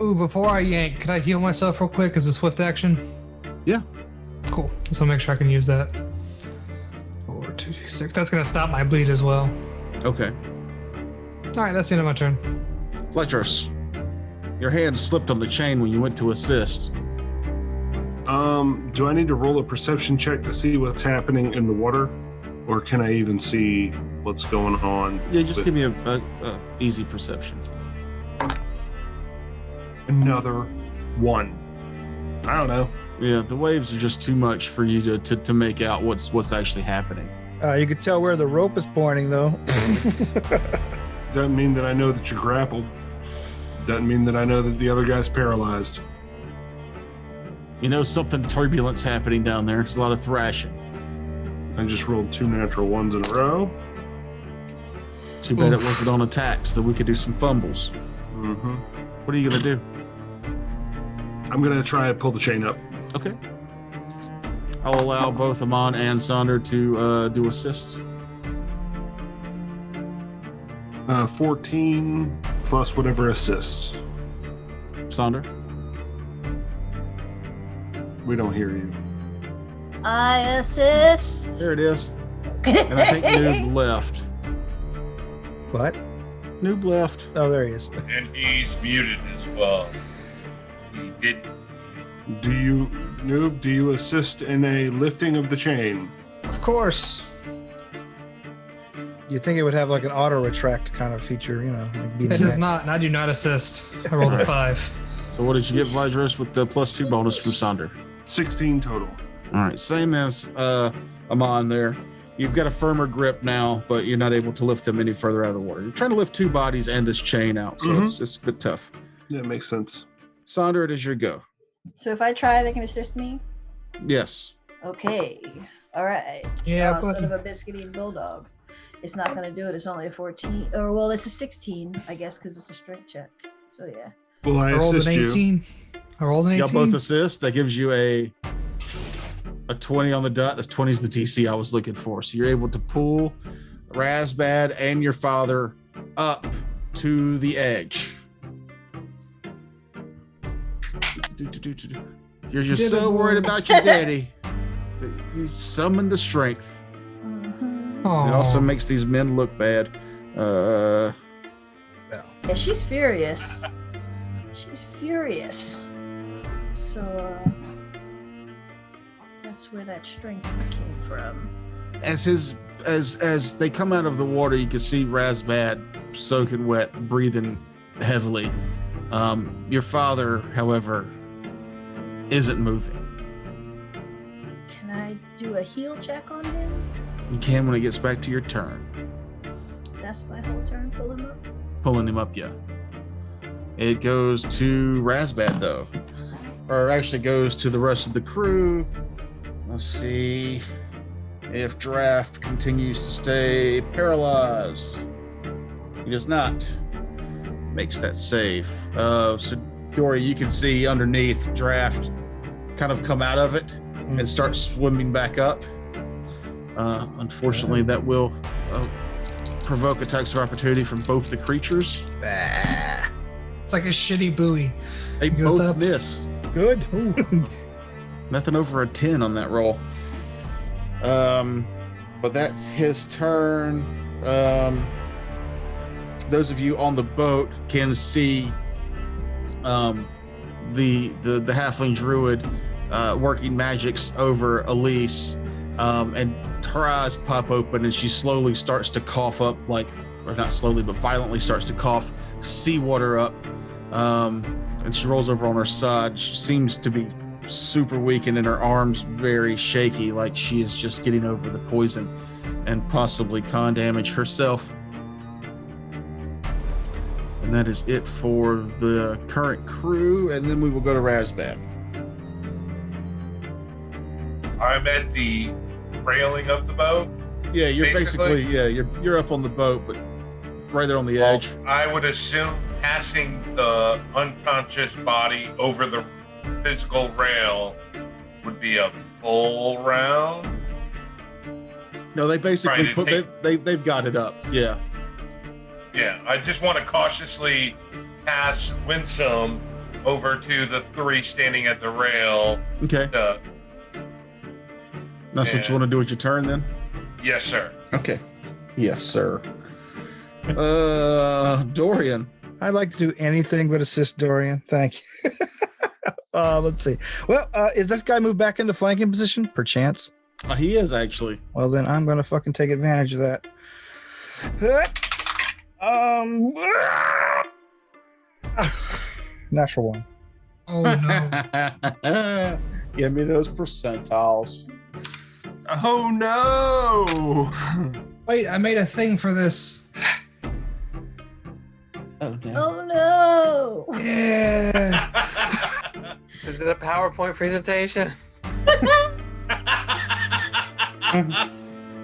Ooh, before I yank, could I heal myself real quick as a swift action? Yeah. Cool. So make sure I can use that. 4, 2d6. That's gonna stop my bleed as well. Okay. All right, that's the end of my turn. Fletchers, your hand slipped on the chain when you went to assist. Do I need to roll a perception check to see what's happening in the water, or can I even see what's going on? Yeah, just with give me a easy perception. another 1? I don't know. Yeah, the waves are just too much for you to make out what's actually happening. You could tell where the rope is pointing, though. Doesn't mean that I know that you're grappled. Doesn't mean that I know that the other guy's paralyzed. You know something turbulent's happening down there. There's a lot of thrashing. I just rolled 2 natural ones in a row. Too bad Oof. it wasn't on attack, so we could do some fumbles. Mm-hmm. What are you gonna do? I'm gonna try and pull the chain up. Okay. I'll allow both Amon and Sonder to do assists. 14 plus whatever assists. Sonder. We don't hear you. I assist. There it is. And I think Noob left. What? Noob left. Oh, there he is. And he's muted as well. He did. Do you assist in a lifting of the chain? Of course. You think it would have like an auto retract kind of feature, you know? Like It does not, and I do not assist. I rolled a 5. So what did you get, Vajros, with the +2 bonus from Sonder? 16 total. All right, same as Amon there. You've got a firmer grip now, but you're not able to lift them any further out of the water. You're trying to lift 2 bodies and this chain out, so it's a bit tough. Yeah, makes sense. Sonder, it is your go. So if I try, they can assist me? Yes. Okay. All right. Yeah, Son of a biscuit-eating bulldog. It's not going to do it. It's only a 14. Or, well, it's a 16, I guess, because it's a strength check. So, yeah. Well, I I rolled assist an you. 18. I rolled an You 18. got both assists. That gives you a 20 on the dot. That's 20 is the DC I was looking for. So you're able to pull Razbad and your father up to the edge. You're just Did it, so worried boys. about your daddy. You summon the strength. Mhm. Aw. It also makes these men look bad. Yeah, she's furious. She's furious. So, that's where that strength came from. As they come out of the water, you can see Razbad soaking wet, breathing heavily. Your father, however, isn't moving. Can I do a heal check on him? You can when it gets back to your turn. That's my whole turn. Pull him up. Pulling him up, yeah. It goes to Razbad, though. Or actually goes to the rest of the crew. Let's see if Draft continues to stay paralyzed. He does not. Makes that save. So, Dory, you can see underneath Draft kind of come out of it and start swimming back up. Unfortunately, that will provoke attacks of opportunity from both the creatures. It's like a shitty buoy. They Goes both up. miss. Good. Nothing over a 10 on that roll. But that's his turn. Those of you on the boat can see the halfling druid working magics over Elise, and her eyes pop open and she slowly starts to cough up, like, or not slowly, but violently starts to cough seawater up. And she rolls over on her side. She seems to be super weak and in her arms very shaky, like she is just getting over the poison and possibly con damage herself. And that is it for the current crew, and then we will go to Razbad. I'm at the railing of the boat. Yeah, you're Basically- basically you're up on the boat, but right there on the edge. I would assume passing the unconscious body over the physical rail would be a full round. No, they basically Right, they've got it up. Yeah. Yeah, I just want to cautiously pass Winsome over to the 3 standing at the rail. Okay. That's what you want to do with your turn then? Yes, sir. Okay. Yes, sir. Dorian. I'd like to do anything but assist Dorian. Thank you. Let's see. Well, is this guy moved back into flanking position, perchance? He is actually. Well, then I'm going to fucking take advantage of that. Natural 1. Oh no. Give me those percentiles. Oh no! Wait, I made a thing for this. Oh, no. Oh no! Yeah. Is it a PowerPoint presentation?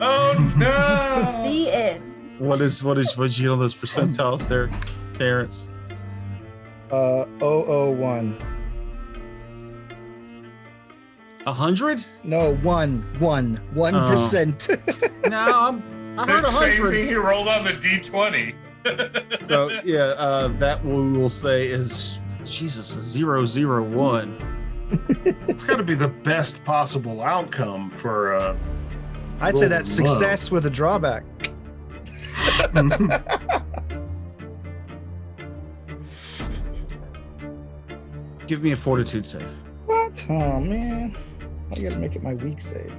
Oh no! The end. What you get on those percentiles there, Terrence? 001. 100? No, 1%. No, I heard The same 100. thing he rolled on the D20. So yeah, that we will say is Jesus 001. It's got to be the best possible outcome for. I'd say Roll that's low. success with a drawback. Give me a fortitude save. What? Oh man, I gotta make it my weak save.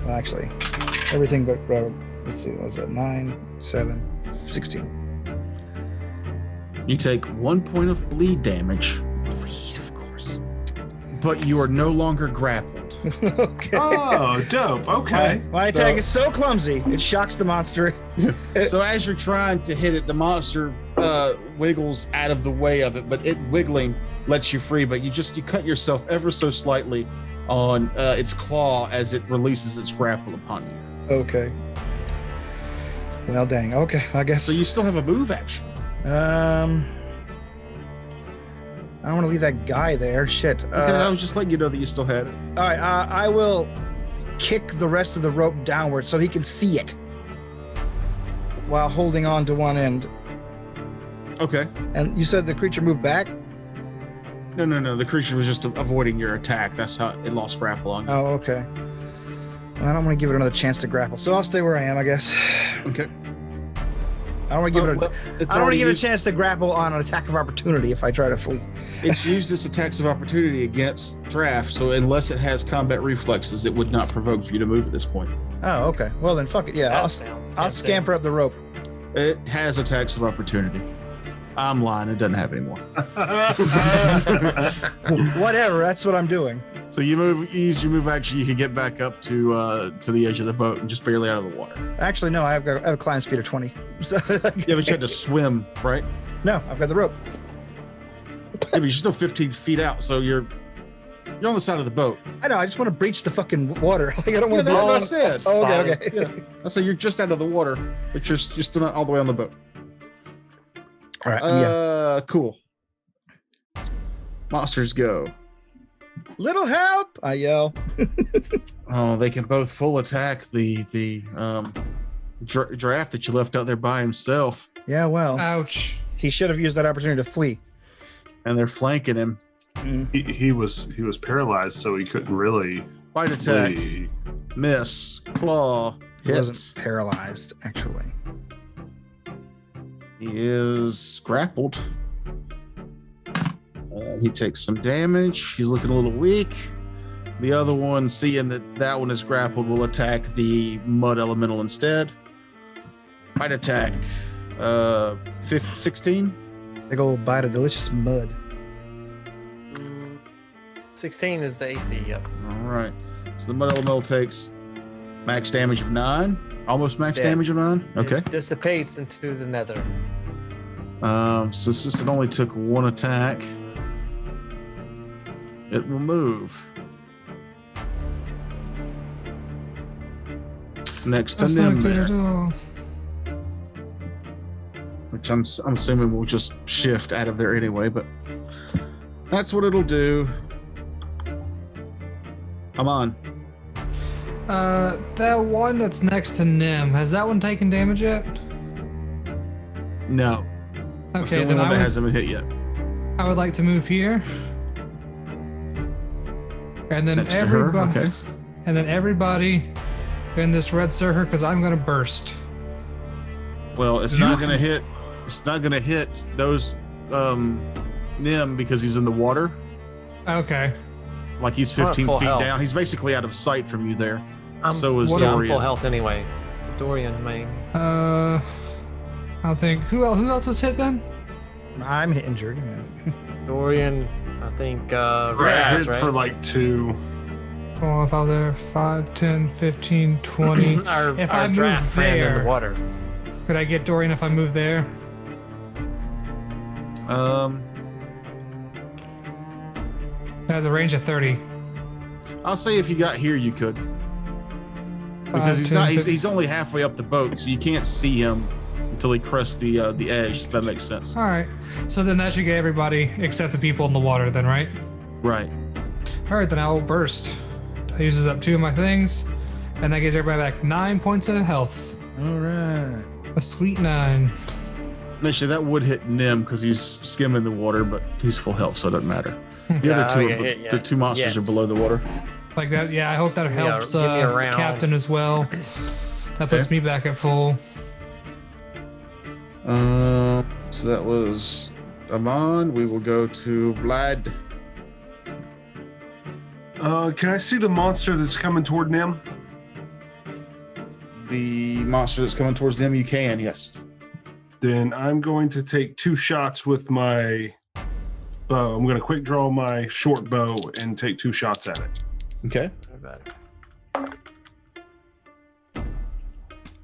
Well, actually, everything but let's see, what was that 9, 7, 16? You take 1 point of bleed damage, Bleed, of course. but you are no longer grappled. Okay. Oh, dope. Okay. My attack is so clumsy, it shocks the monster. So as you're trying to hit it, the monster wiggles out of the way of it, but it wiggling lets you free. But you cut yourself ever so slightly on its claw as it releases its grapple upon you. Okay. Well, dang. Okay, I guess. So you still have a move action. I don't want to leave that guy there. Shit. Okay, I was just letting you know that you still had it. All right, I will kick the rest of the rope downward so he can see it while holding on to one end. Okay. And you said the creature moved back? No. The creature was just avoiding your attack. That's how it lost grapple on you. Oh, okay. Well, I don't want to give it another chance to grapple, so I'll stay where I am, I guess. Okay. I don't want to give it. Well, it's I don't want to already give it a used- chance to grapple on an attack of opportunity if I try to flee. It's used its attacks of opportunity against draft, so unless it has combat reflexes, it would not provoke you to move at this point. Oh, okay. Well then, fuck it. Yeah, That I'll sounds I'll tempting. scamper up the rope. It has attacks of opportunity. I'm lying. It doesn't have any more. Whatever. That's what I'm doing. So you use your move action. You can get back up to the edge of the boat and just barely out of the water. Actually, no. I have a climb speed of 20. So Yeah, but you had to swim, right? no, I've got the rope. Yeah, but you're still 15 feet out, so you're on the side of the boat. I know. I just want to breach the fucking water. Like I don't Yeah, want to. that's what I said. Oh, Solid. okay. Yeah, I say you're just out of the water, but you're still not all the way on the boat. All right. Yeah. Cool. Monsters go. Little help! I yell. Oh, they can both full attack the draft that you left out there by himself, Yeah. Well, Ouch. he should have used that opportunity to flee. and they're flanking him. He was paralyzed, so he couldn't really Bite attack, flee. miss, claw, He hit. wasn't paralyzed, actually. He is grappled. He takes some damage. He's looking a little weak. The other one, seeing that one is grappled, will attack the mud elemental instead. Bite attack. 16. Big old bite of delicious mud. 16 is the AC. Yep. All right. So the mud elemental takes max damage of 9. Almost max Yeah. damage of 9. Okay. It dissipates into the nether. So since it only took one attack, it will move. Next to That's not Nim good there, at all. which I'm assuming will just shift out of there anyway, but that's what it'll do. Come on. That one that's next to Nim, has that one taken damage yet? No. It's the Okay, only then one that I hasn't been hit yet. would like to move here. And then Next to her. everybody, Okay. and then everybody in this red circle, because I'm gonna burst. Well, it's not gonna hit. It's not gonna hit those Nim because he's in the water. Okay. Like he's I'm at 15 full feet health. down. He's basically out of sight from you there. I'm, So is I'm Dorian. full health anyway. Dorian, maybe. I'll think who else is hit then? I'm injured. Yeah. Dorian, I think I Raz, hit right? for like 2. Oh, if I was there, 5, 10, 15, 20. our If our I move draft ran in there- the water. Could I get Dorian if I move there? It has a range of 30. I'll say if you got here, you could. Because he's only halfway up the boat, so you can't see him until he crests the edge, if that makes sense. All right. So then that should get everybody except the people in the water then, right? Right. All right, then I'll burst. That uses up 2 of my things, and that gives everybody back 9 points of health. All right. A sweet 9. Actually, that would hit Nim because he's skimming the water, but he's full health, so it doesn't matter. The other two, the 2 monsters are below the water. Like that, yeah. I hope that helps give me a round. Captain as well. That puts me back at full. So that was Amon. We will go to Vlad. Can I see the monster that's coming toward Nim? The monster that's coming towards them, you can, yes. Then I'm going to take 2 shots with my bow. I'm going to quick draw my short bow and take 2 shots at it. Okay.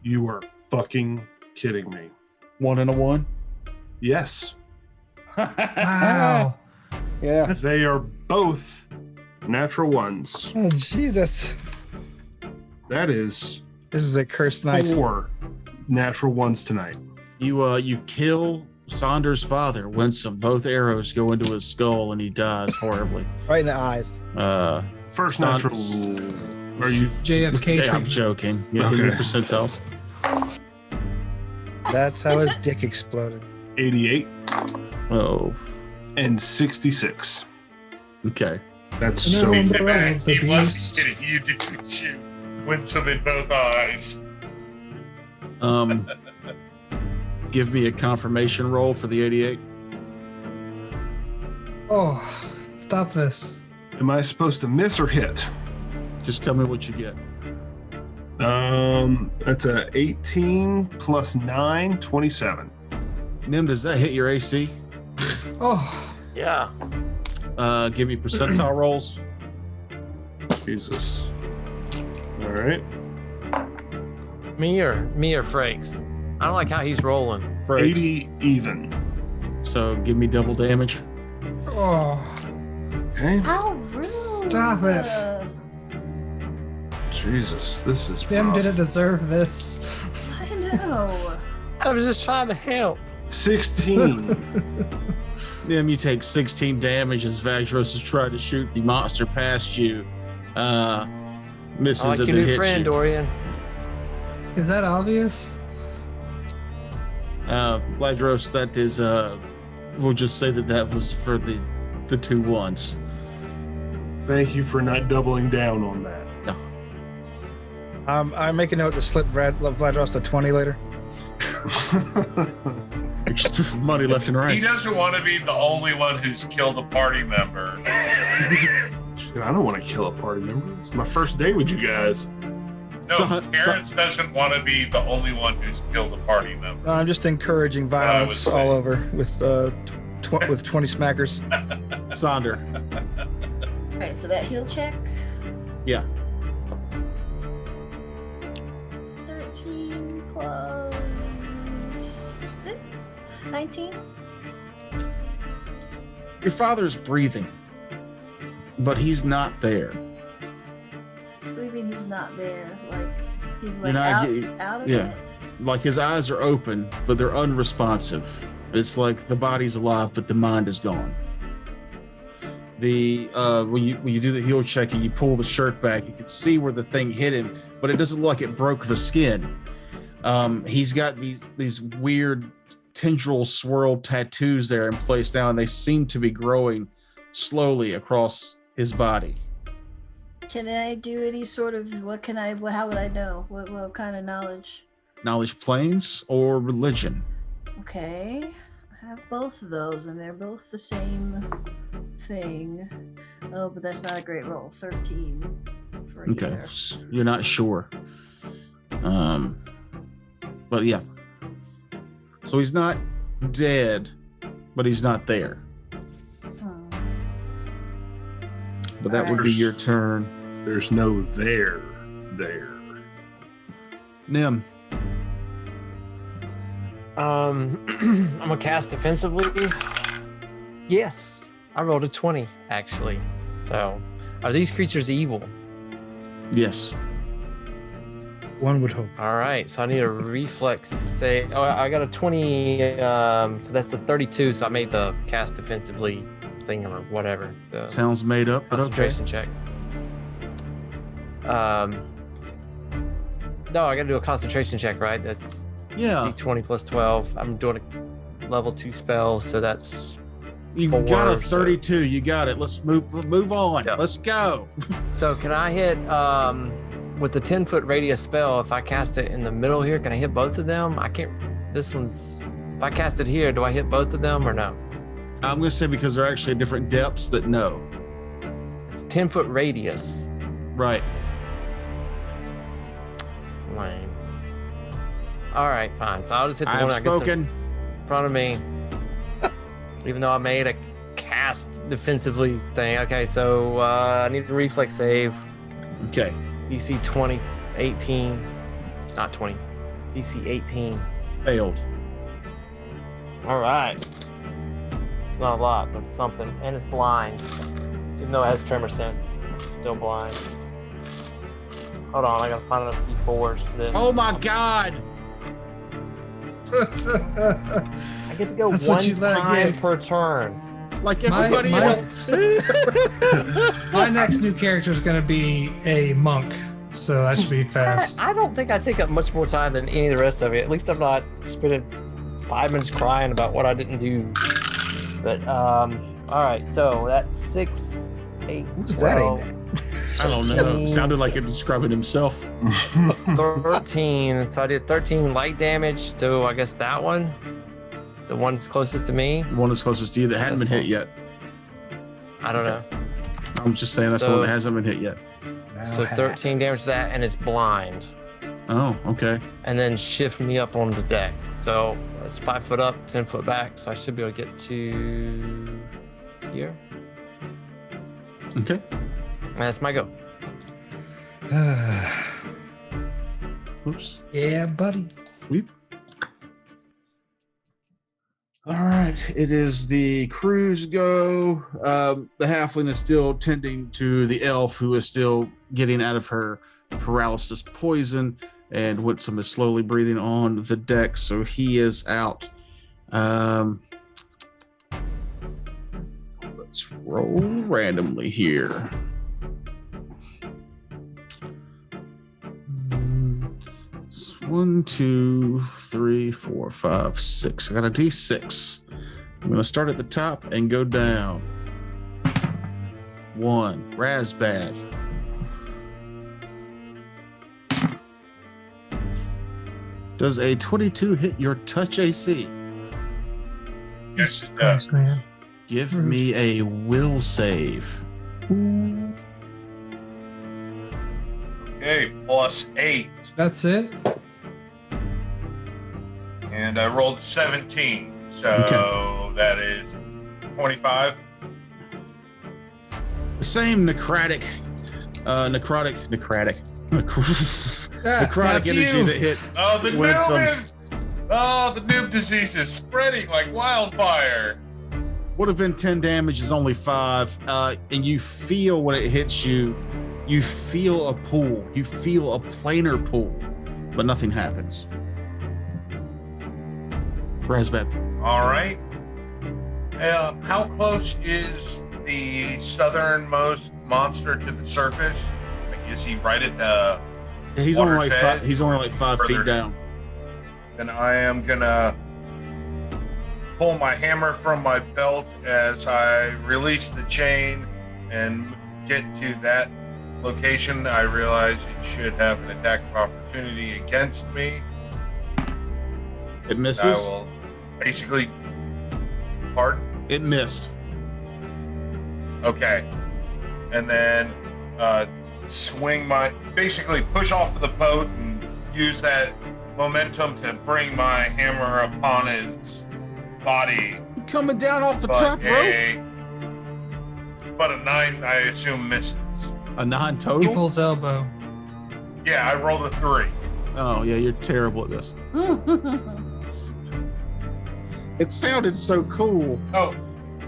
You are fucking kidding me. 1 and a 1. Yes. Wow. Yeah. They are both natural ones. Oh, Jesus. That is This is a cursed night. 4 natural ones tonight. You kill Saunders' father, Winsome. Both arrows go into his skull and he dies horribly. Right in the eyes. First natural. Are you JFK I'm treatment. joking. Yeah, Okay. give me percentiles. That's how his dick exploded. 88 Oh, and 66? okay. That's No, so. I'm- Too bad The he was beast. kidding. You didn't shoot Winsome in both eyes. Give me a confirmation roll for the 88. Oh, stop this. Am I supposed to miss or hit? Just tell me what you get. That's a 18 plus 9, 27. Nim, does that hit your AC? Oh, Yeah. Give me percentile rolls. Jesus. All right. Me or Frakes? I don't like how he's rolling. Breaks. 80 even. So give me double damage. oh. Okay. How rude. Stop it. Jesus, this is Them rough. didn't deserve this. I know. I was just trying to help. 16. Nim, you take 16 damage as Vagros is trying to shoot the monster past you. Misses I like and your then new hits friend, you. Dorian. Is that obvious? Vladros, that is, we'll just say that was for the 2 ones. Thank you for not doubling down on that. I make a note to slip Vladros to 20 later. Just money left and He right. doesn't want to be the only one who's killed a party member. Shit, I don't want to kill a party member. It's my first day with you guys. No, Terrence doesn't want to be the only one who's killed a party member. I'm just encouraging violence all over with 20 smackers. Sonder. All right, so that heal check. Yeah. 13 plus 6, 19. Your father's breathing, but he's not there. What do you mean he's not there? Like he's You're like not out of yeah. it? Like his eyes are open, but they're unresponsive. It's like the body's alive, but the mind is gone. The when you do the heel check and you pull the shirt back, you can see where the thing hit him, but it doesn't look like it broke the skin. He's got these weird tendril swirled tattoos there in place now, and they seem to be growing slowly across his body. Can I do any sort of how would I know? What kind of knowledge? Knowledge planes or religion? Okay. I have both of those and they're both the same thing. Oh, but that's not a great roll. 13 for Okay, either. you're not sure. But yeah. So he's not dead, but he's not there. Hmm. But that would be your turn. There's no there. Nim. I'm gonna cast defensively. Yes, I rolled a 20 actually. So, are these creatures evil? Yes. One would hope. All right, so I need a reflex save. Oh, I got a 20. So that's a 32. So I made the cast defensively thing or whatever. The Sounds made up, but okay. concentration check. No, I got to do a concentration check, right? That's Yeah. D20 plus 12. I'm doing a level 2 spell, so that's You 4, got a so- 32. You got it. Let's move on. Yep. Let's go. So can I hit with the 10-foot radius spell? If I cast it in the middle here, can I hit both of them? I can't. This one's. If I cast it here, do I hit both of them or no? I'm going to say because they're actually at different depths that no. It's 10-foot radius. Right. Lame. All right, fine. So I'll just hit the I have one I guess spoken. in front of me. Even though I made a cast defensively thing. Okay, so I need a reflex save. Okay. DC 20, 18, not 20. DC 18. Failed. All right. It's not a lot, but it's something. And it's blind. Even though it has tremor sense, it's still blind. Hold on, I gotta find enough D4s for this. Oh my God. I get to go That's what one you let it time get. per turn. Like everybody my- else. My next new character is going to be a monk, so that should be fast. I don't think I take up much more time than any of the rest of it. At least I'm not spending 5 minutes crying about what I didn't do. But all right, so that's 6, 8, What does that 12, aim I don't know. Sounded like it describing himself. 13. So I did 13 light damage to, I guess, that one. The one that's closest to me. The one that's closest to you that hadn't been hit yet. I don't know. I'm just saying that's the one that hasn't been hit yet. So 13 damage to that, and it's blind. Oh, okay. And then shift me up on the deck. So it's 5 foot up, 10 foot back. So I should be able to get to here. Okay. That's my go. Oops. Yeah, buddy. Weep. All right. It is the crew's go. The halfling is still tending to the elf who is still getting out of her paralysis poison, and Whitsome is slowly breathing on the deck, so he is out. Let's roll randomly here. It's 1, 2, 3, 4, 5, 6. I got a D6. I'm going to start at the top and go down. 1. Razbad. Does a 22 hit your touch AC? Yes, it does. Thanks, man. Give me a will save. Okay, +8. That's it. And I rolled 17. So that is 25. The same necrotic That's energy you. that hit. Oh, the Winsome. noob is. Oh, the noob disease is spreading like wildfire. Would have been 10 damage, is only 5. And you feel when it hits you, you feel a pull. You feel a planar pull, but nothing happens. Razbad. All right. How close is the southernmost monster to the surface? Like, is he right at the? He's only like water's 5. edge, He's or only is like he 5 further feet down. Then I am gonna pull my hammer from my belt as I release the chain and get to that location. I realize it should have an attack of opportunity against me. It I misses. will basically. Pardon? It missed. Okay. And then basically push off the boat and use that momentum to bring my hammer upon his body. Coming down off the But top rope. But a 9, I assume, misses. A 9 total. People's elbow. Yeah, I rolled a 3. Oh yeah, you're terrible at this. It sounded so cool. Oh,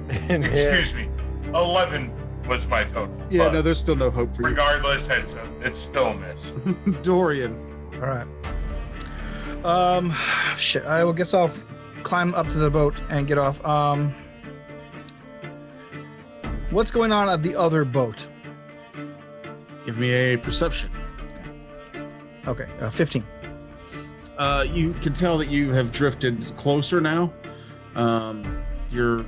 Excuse me. 11 was my total. Yeah, but no, there's still no hope for you. regardless, it's still a miss. Dorian. All right. Shit. I guess I'll climb up to the boat and get off. What's going on at the other boat? Give me a perception. Okay, 15. You can tell that you have drifted closer now. You're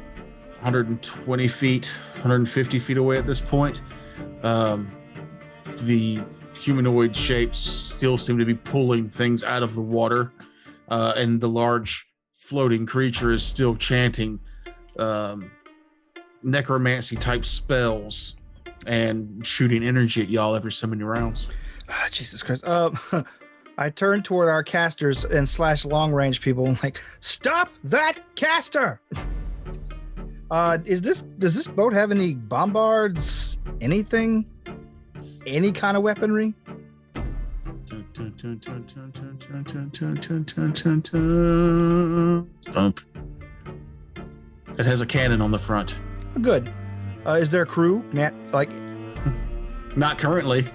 120 feet, 150 feet away at this point. The humanoid shapes still seem to be pulling things out of the water, and the large floating creature is still chanting necromancy type spells and shooting energy at y'all every so many rounds. Jesus Christ. I turn toward our casters and / long range people and like, stop that caster. Does this boat have any bombards? Anything? Any kind of weaponry? Thump. It has a cannon on the front. Oh, good. Is there a crew? Not currently.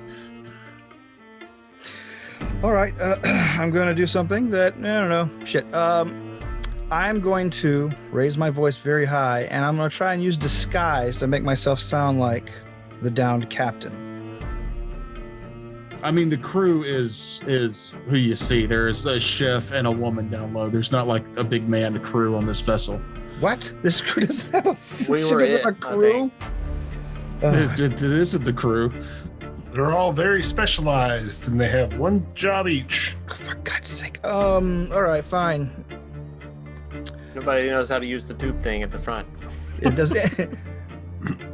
All right. I'm going to do something that, I don't know. Shit. I'm going to raise my voice very high, and I'm going to try and use disguise to make myself sound like the downed captain. I mean, the crew is who you see. There's a chef and a woman down low. There's not like a big man crew on this vessel. What? This crew doesn't have a, We were doesn't have a it, I crew? This is the crew. They're all very specialized, and they have one job each. For God's sake. All right, fine. Nobody knows how to use the tube thing at the front. It does.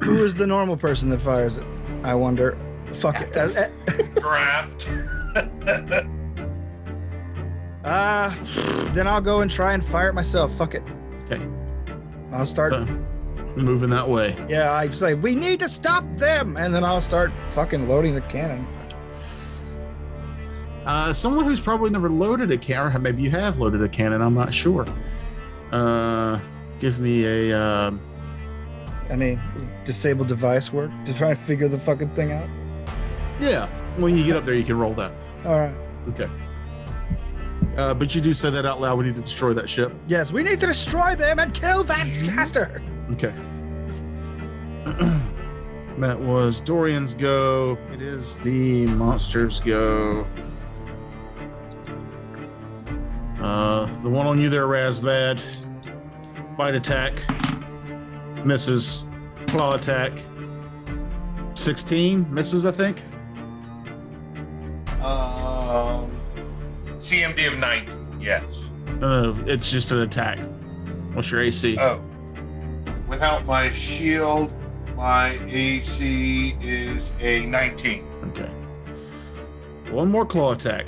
Who is the normal person that fires it? I wonder. Fuck it. Draft. Then I'll go and try and fire it myself. Fuck it. Okay. I'll start. So, moving that way. Yeah, I say we need to stop them, and then I'll start fucking loading the cannon. Someone who's probably never loaded a cannon, or maybe you have loaded a cannon, I'm not sure. Give me a. Disable device work to try and figure the fucking thing out. Yeah. When you get up there, you can roll that. All right. Okay. But you do say that out loud. We need to destroy that ship. Yes, we need to destroy them and kill that caster. Okay. That was Dorian's go. It is the monster's go. The one on you there, Razbad. Bite attack. Misses. Claw attack. 16 misses, I think. CMD of 19, yes. It's just an attack. What's your AC? Oh. Without my shield, my AC is a 19. Okay. One more claw attack.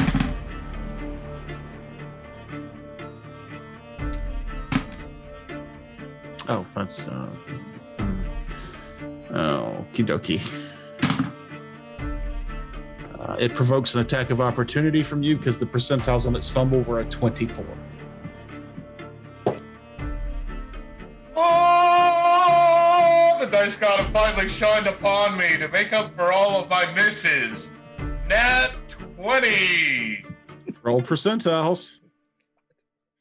Oh, that's okie dokie. It provokes an attack of opportunity from you because the percentiles on its fumble were at 24. Oh, the dice god have finally shined upon me to make up for all of my misses. Nat 20. Roll percentiles.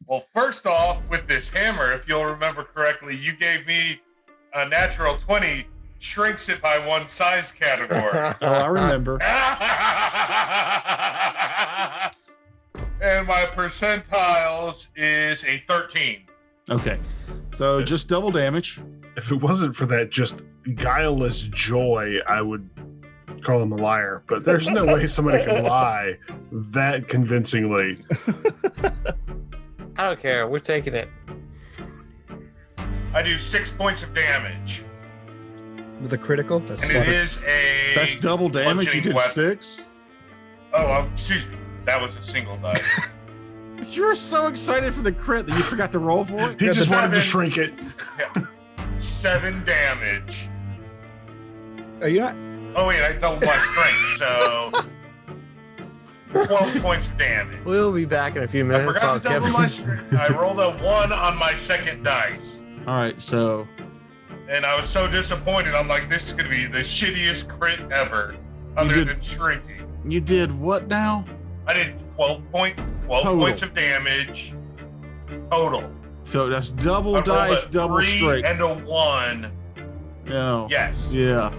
Well, first off, with this hammer, if you'll remember correctly, you gave me a natural 20, shrinks it by one size category. Oh, I remember. And my percentiles is a 13. Okay. So just double damage. If it wasn't for that just guileless joy, I would call him a liar. But there's no way somebody can lie that convincingly. I don't care. We're taking it. I do 6 points of damage. With a critical? That's And it is a... That's double damage. You did weapon. 6? Oh, excuse me. That was a single die. You were so excited for the crit that you forgot to roll for it? He just wanted to 7. shrink it. Yeah. 7 damage. Are you not? Oh, wait, I doubled my strength, so... 12 points of damage. We'll be back in a few I minutes. forgot to double my strength. I rolled a 1 on my second dice. All right, so And I was so disappointed. I'm like, this is going to be the shittiest crit ever, other than shrinking. You did what now? I did 12 points of damage total. So that's double I rolled dice, a double 3 straight. and a 1. No. Yes. Yeah.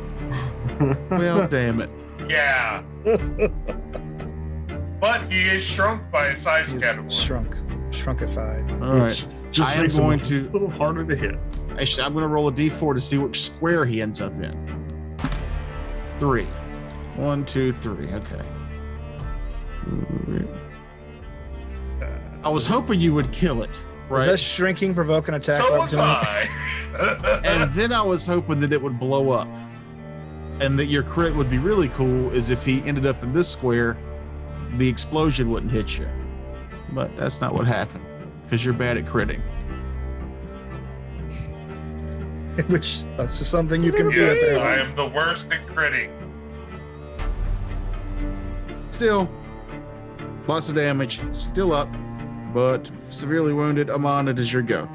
Well, damn it. Yeah. But he is shrunk by a size He's category. Shrunk at 5. All right. Just I am makes him going a to. little harder to hit. Actually, I'm going to roll a d4 to see which square he ends up in. 3. 1, 2, 3. Okay. I was hoping you would kill it, Was right? that shrinking provoke an attack? So of was opportunity? I. And then I was hoping that it would blow up. And that your crit would be really cool is if he ended up in this square, the explosion wouldn't hit you. But that's not what happened. Because you're bad at critting. Which that's just something you can do. Yes, There. I am the worst at critting. Still, lots of damage. Still up. But severely wounded. Amon, it is your go.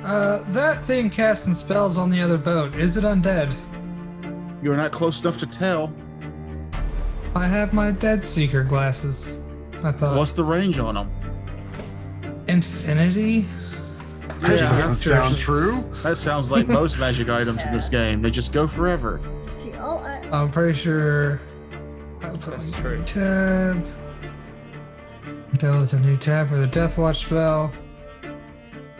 That thing casting spells on the other boat. Is it undead? You're not close enough to tell. I have my Dead Seeker glasses. I thought. What's the range on them? Infinity? That doesn't sound true. That sounds like most magic items in this game. They just go forever. See, all I I'm pretty sure. I'll put That's a true. new tab. Build a new tab for the Death Watch spell.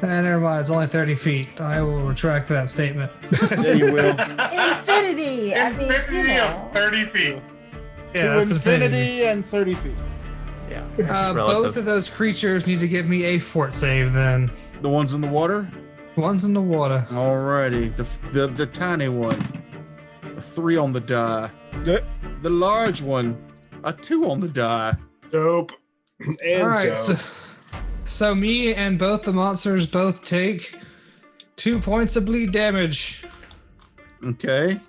Never mind, it's only 30 feet. I will retract that statement. Yeah, you will. infinity. I mean, Infinity you know. of 30 feet. Yeah, To that's infinity and 30 feet. Yeah. both relative. of those creatures need to give me a fort save then. The ones in the water? One's in the water. Alrighty. The tiny one. A 3 on the die. Good. The large one. A 2 on the die. Dope. And All right, dope. so me and both the monsters both take 2 points of bleed damage. Okay.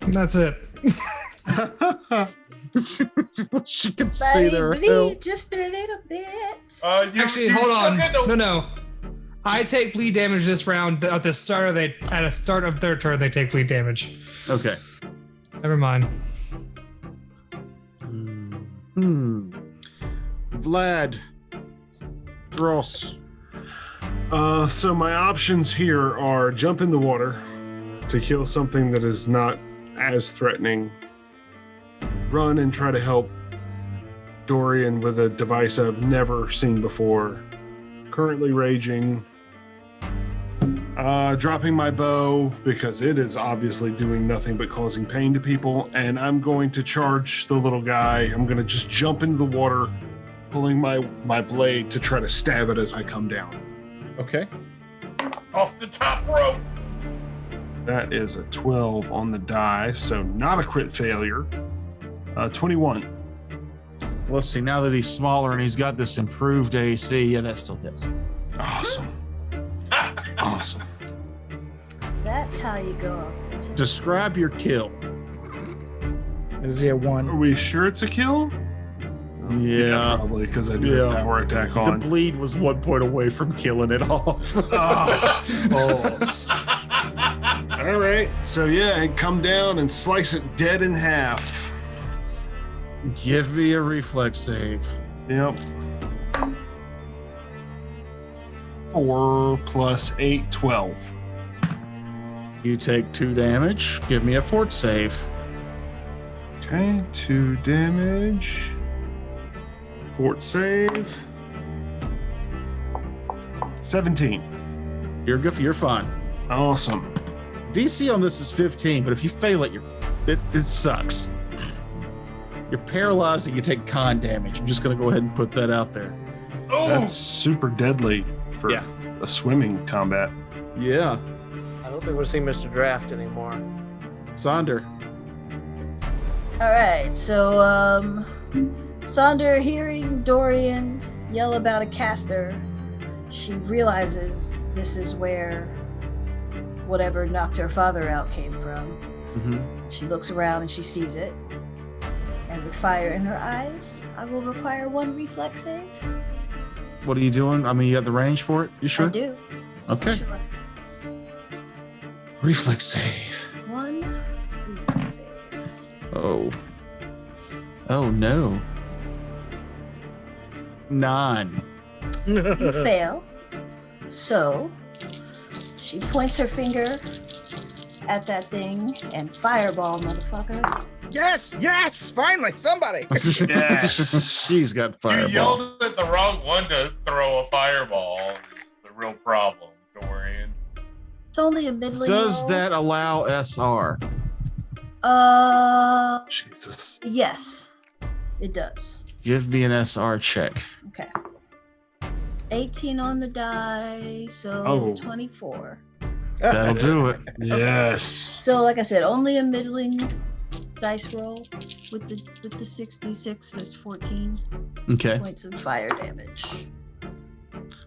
And that's it. She can say Buddy, there. bleed just a little bit. Actually, hold on. No. I take bleed damage this round. At the start of their turn, they take bleed damage. Okay. Never mind. Vlad. Dross. So my options here are jump in the water to kill something that is not as threatening, run and try to help Dorian with a device I've never seen before, currently raging, dropping my bow because it is obviously doing nothing but causing pain to people, and I'm going to charge the little guy. I'm going to just jump into the water, pulling my blade to try to stab it as I come down. Okay. Off the top rope. That is a 12 on the die, so not a crit failure. 21. Let's see. Now that he's smaller and he's got this improved AC, yeah, that still hits. Awesome. Awesome. That's how you go off the tip. Describe your kill. Is he a 1? Are we sure it's a kill? Yeah. Probably because I do a power attack The on. bleed was 1 point away from killing it off. All right. So yeah, and come down and slice it dead in half. Give me a reflex save. Yep. 4 plus 8, 12. You take 2 damage. Give me a fort save. Okay, 2 damage. Fort save. 17. You're good. You're fine. Awesome. DC on this is 15, but if you fail it, it sucks. You're paralyzed and you take con damage. I'm just gonna go ahead and put that out there. Oh, That's super deadly for Yeah. a swimming combat. Yeah. I don't think we'll see Mr. Draft anymore. Sonder. All right, so Sonder, hearing Dorian yell about a caster, she realizes this is where whatever knocked her father out came from. Mm-hmm. She looks around and she sees it. And with fire in her eyes, I will require 1 reflex save. What are you doing? I mean, you got the range for it? You sure? I do. Okay. Sure. Reflex save. 1 reflex save. Oh. Oh no. 9. You fail. So she points her finger at that thing and fireball, motherfucker. Yes, finally, somebody. Yes. She's got You fireball. yelled at the wrong one to throw a fireball. It's the real problem, Dorian. It's only a middling Does roll. that allow SR? Jesus. Yes, it does. Give me an SR check. Okay. 18 on the die, so Oh. 24. That'll do it. Yes. So, like I said, only a middling dice roll with the 66. That's 14 Okay. points of fire damage.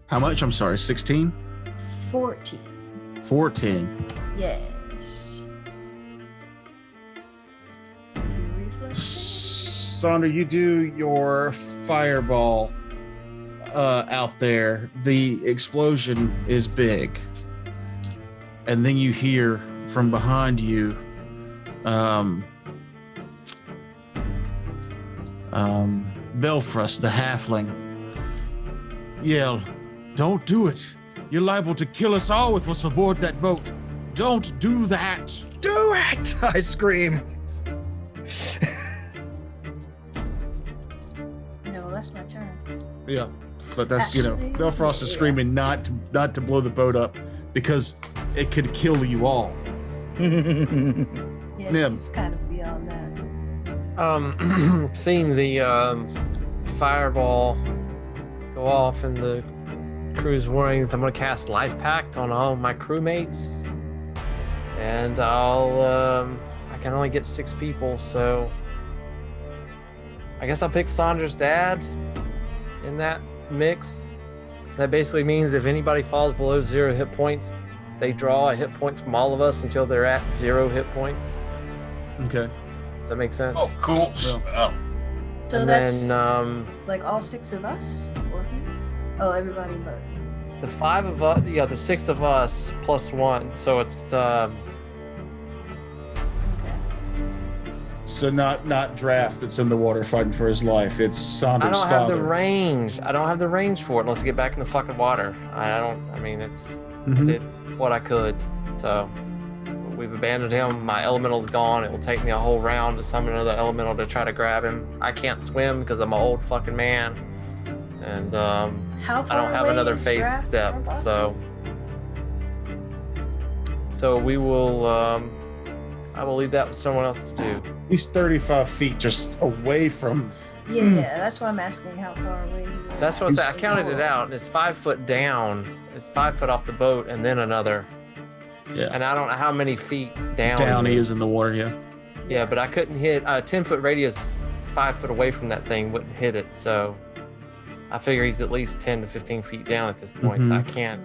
How much? I'm sorry. 16? 14. 14. Yes. If you reflex. Sandra, you do your fireball out there. The explosion is big. And then you hear from behind you Belfrust, the halfling, yell, "Don't do it. You're liable to kill us all with what's aboard that boat. Don't do that." Do it! I scream. No, that's my turn. Yeah. But that's, Actually, Belfrost is yeah. screaming not to blow the boat up because it could kill you all. Yeah, Nim. she's kind of beyond that. Seeing the fireball go off in the crew's warnings, I'm gonna cast Life Pact on all my crewmates, and I can only get 6 people, so I guess I'll pick Sandra's dad in that mix. That basically means if anybody falls below 0 hit points, they draw a hit point from all of us until they're at 0 hit points. Okay. Does that make sense? Oh, cool spell. So and that's then like all 6 of us? Or who? Oh, everybody but. the 5 of us, yeah, the 6 of us plus 1, so it's Okay. So not Draft that's in the water fighting for his life. It's I Sandra's don't have father. the range. I don't have the range for it unless I get back in the fucking water. I mean, it's I Mhm. did what I could. So we've abandoned him. My elemental's gone. It will take me a whole round to summon another elemental to try to grab him. I can't swim because I'm an old fucking man, and How I far don't have away another is face Draft depth. from us? So we will. I will leave that with someone else to do. He's 35 feet just away from. Yeah, that's why I'm asking how far away you are. That's what I said. I counted it out, and it's 5 foot down. It's 5 foot off the boat, and then another. Yeah. And I don't know how many feet down. Down it he is in the water, yeah. Yeah, but I couldn't hit a 10-foot radius. 5 foot away from that thing wouldn't hit it. So I figure he's at least 10 to 15 feet down at this point. So I can't.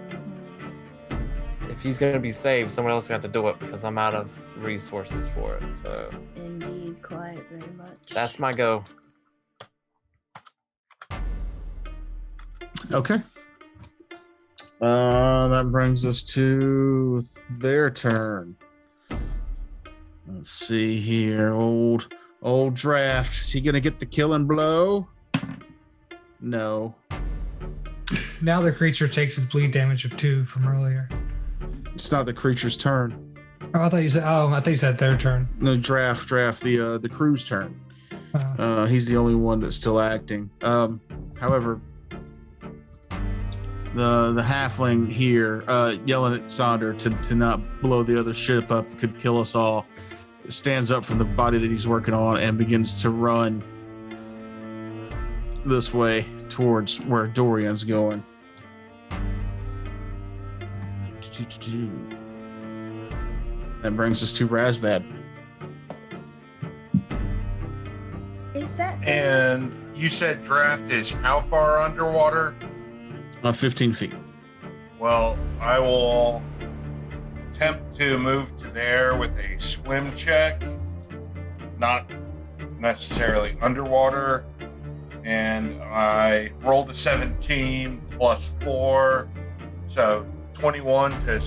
If he's going to be saved, someone else got to do it because I'm out of resources for it. So Indeed, quite very much. that's my go. Okay. That brings us to their turn. Let's see here. Old Draft. Is he gonna get the killing blow? No. Now the creature takes its bleed damage of 2 from earlier. It's not the creature's turn. Oh, I thought you said their turn. No, Draft, the crew's turn. Uh, He's the only one that's still acting. However, the halfling here yelling at Sonder to not blow the other ship up, could kill us all, stands up from the body that he's working on and begins to run this way towards where Dorian's going. That brings us to Razbad. Is that And you said Draft is how far underwater? 15 feet. Well, I will attempt to move to there with a swim check, not necessarily underwater. And I rolled a 17 plus 4, so 21 to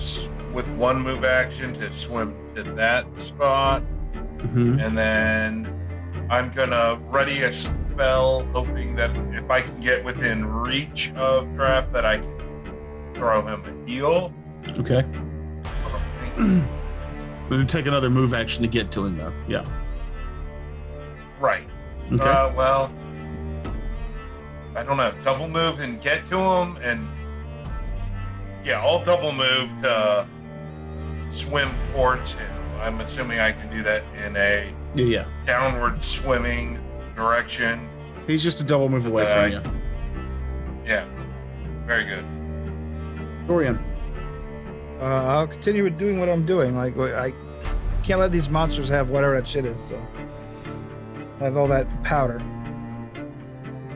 with one move action to swim to that spot. Mm-hmm. And then I'm gonna ready a spell, hoping that if I can get within reach of Draft, that I can throw him a heal. Okay. We'll take another move action to get to him, though. Yeah. Right. Okay. Well, I don't know. Double move and get to him, and yeah, I'll double move to swim towards him. I'm assuming I can do that in a Yeah. downward swimming direction. He's just a double move away from you. Yeah. Very good. Dorian. I'll continue with doing what I'm doing. Like, I can't let these monsters have whatever that shit is. So I have all that powder.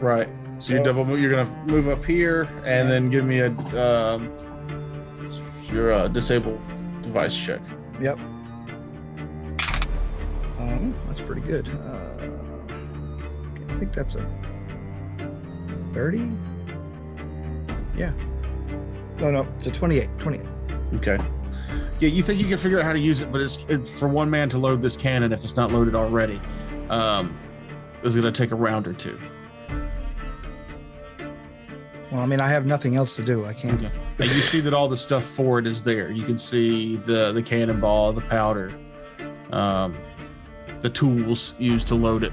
Right. So you double move. You're gonna move up here, and then give me a your disable device check. Yep. That's pretty good. I think that's a 30. Yeah. No, it's a 28. 28. Okay. Yeah, you think you can figure out how to use it, but it's for one man to load this cannon if it's not loaded already. Is going to take a round or two. Well, I mean, I have nothing else to do. I can't. Okay. And you see that all the stuff for it is there. You can see the cannonball, the powder, the tools used to load it.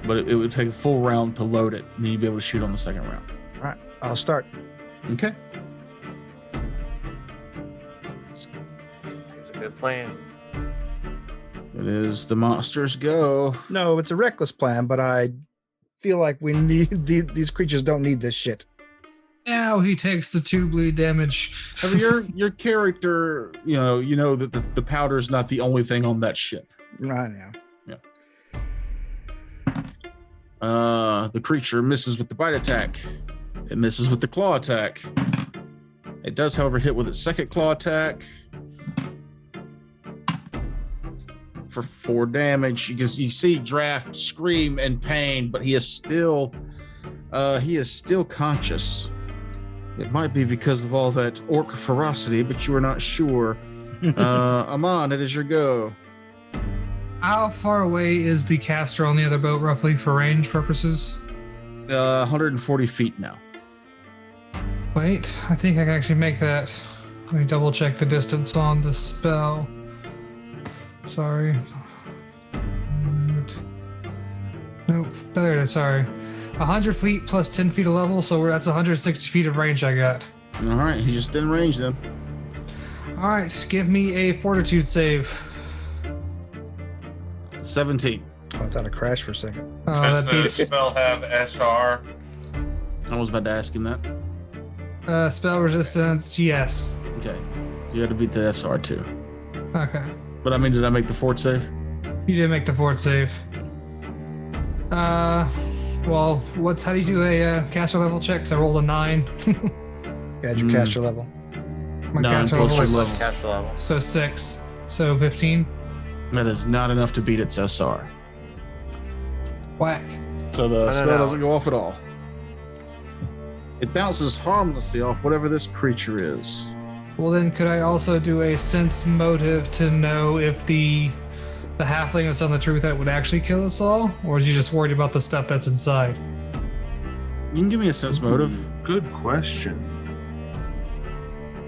But it would take a full round to load it, and then you'd be able to shoot on the second round. All right, I'll start. Okay. It's a good plan. It is the monsters go. No, it's a reckless plan, but I feel like we need these creatures don't need this shit. Now he takes the 2 bleed damage. I mean, your character, you know that the powder is not the only thing on that ship. Right now. The creature misses with the bite attack. It misses with the claw attack. It does, however, hit with its second claw attack for 4 damage. Because you see Draft scream in pain, but he is still conscious. It might be because of all that orc ferocity, but you are not sure. Amon, it is your go. How far away is the caster on the other boat, roughly, for range purposes? 140 feet now. Wait, I think I can actually make that. Let me double check the distance on the spell. Sorry. Nope, there it is, sorry. 100 feet plus 10 feet of level, so that's 160 feet of range I got. All right, he just in range then. All right, give me a fortitude save. 17. Oh, I thought it crashed for a second. Oh, Does that the beats. spell have SR? I was about to ask him that. Spell resistance, yes. Okay. You had to beat the SR too. Okay. But I mean, did I make the fort save? You did make the fort save. Well, how do you do a caster level check? 'Cause I rolled a 9. Add your caster level. My No, caster closer level is level. Caster level. so 6. So 15. That is not enough to beat its SR. Whack. So the No. spell doesn't go off at all. It bounces harmlessly off whatever this creature is. Well, then could I also do a sense motive to know if the halfling that's on the truth that would actually kill us all? Or is he just worried about the stuff that's inside? You can give me a sense motive. Good question.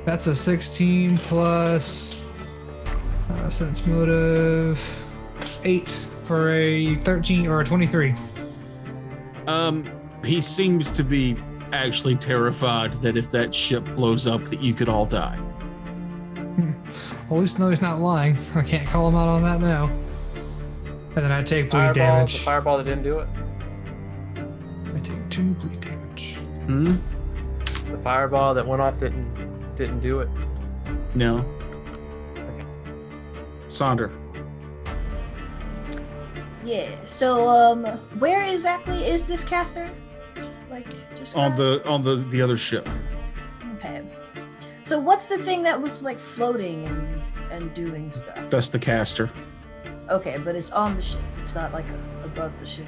That's a 16 plus sense motive 8 for a 13 or a 23. He seems to be actually terrified that if that ship blows up that you could all die. Well, at least no, he's not lying. I can't call him out on that now. And then I take bleed The damage. fireball that didn't do it. I take 2 bleed damage. Hmm? The fireball that went off didn't do it. No. Okay. Sonder. Yeah. So, where exactly is this caster? Like, just On the other ship. Okay. So, what's the thing that was like floating and doing stuff? That's the caster. Okay, but it's on the ship. It's not like above the ship.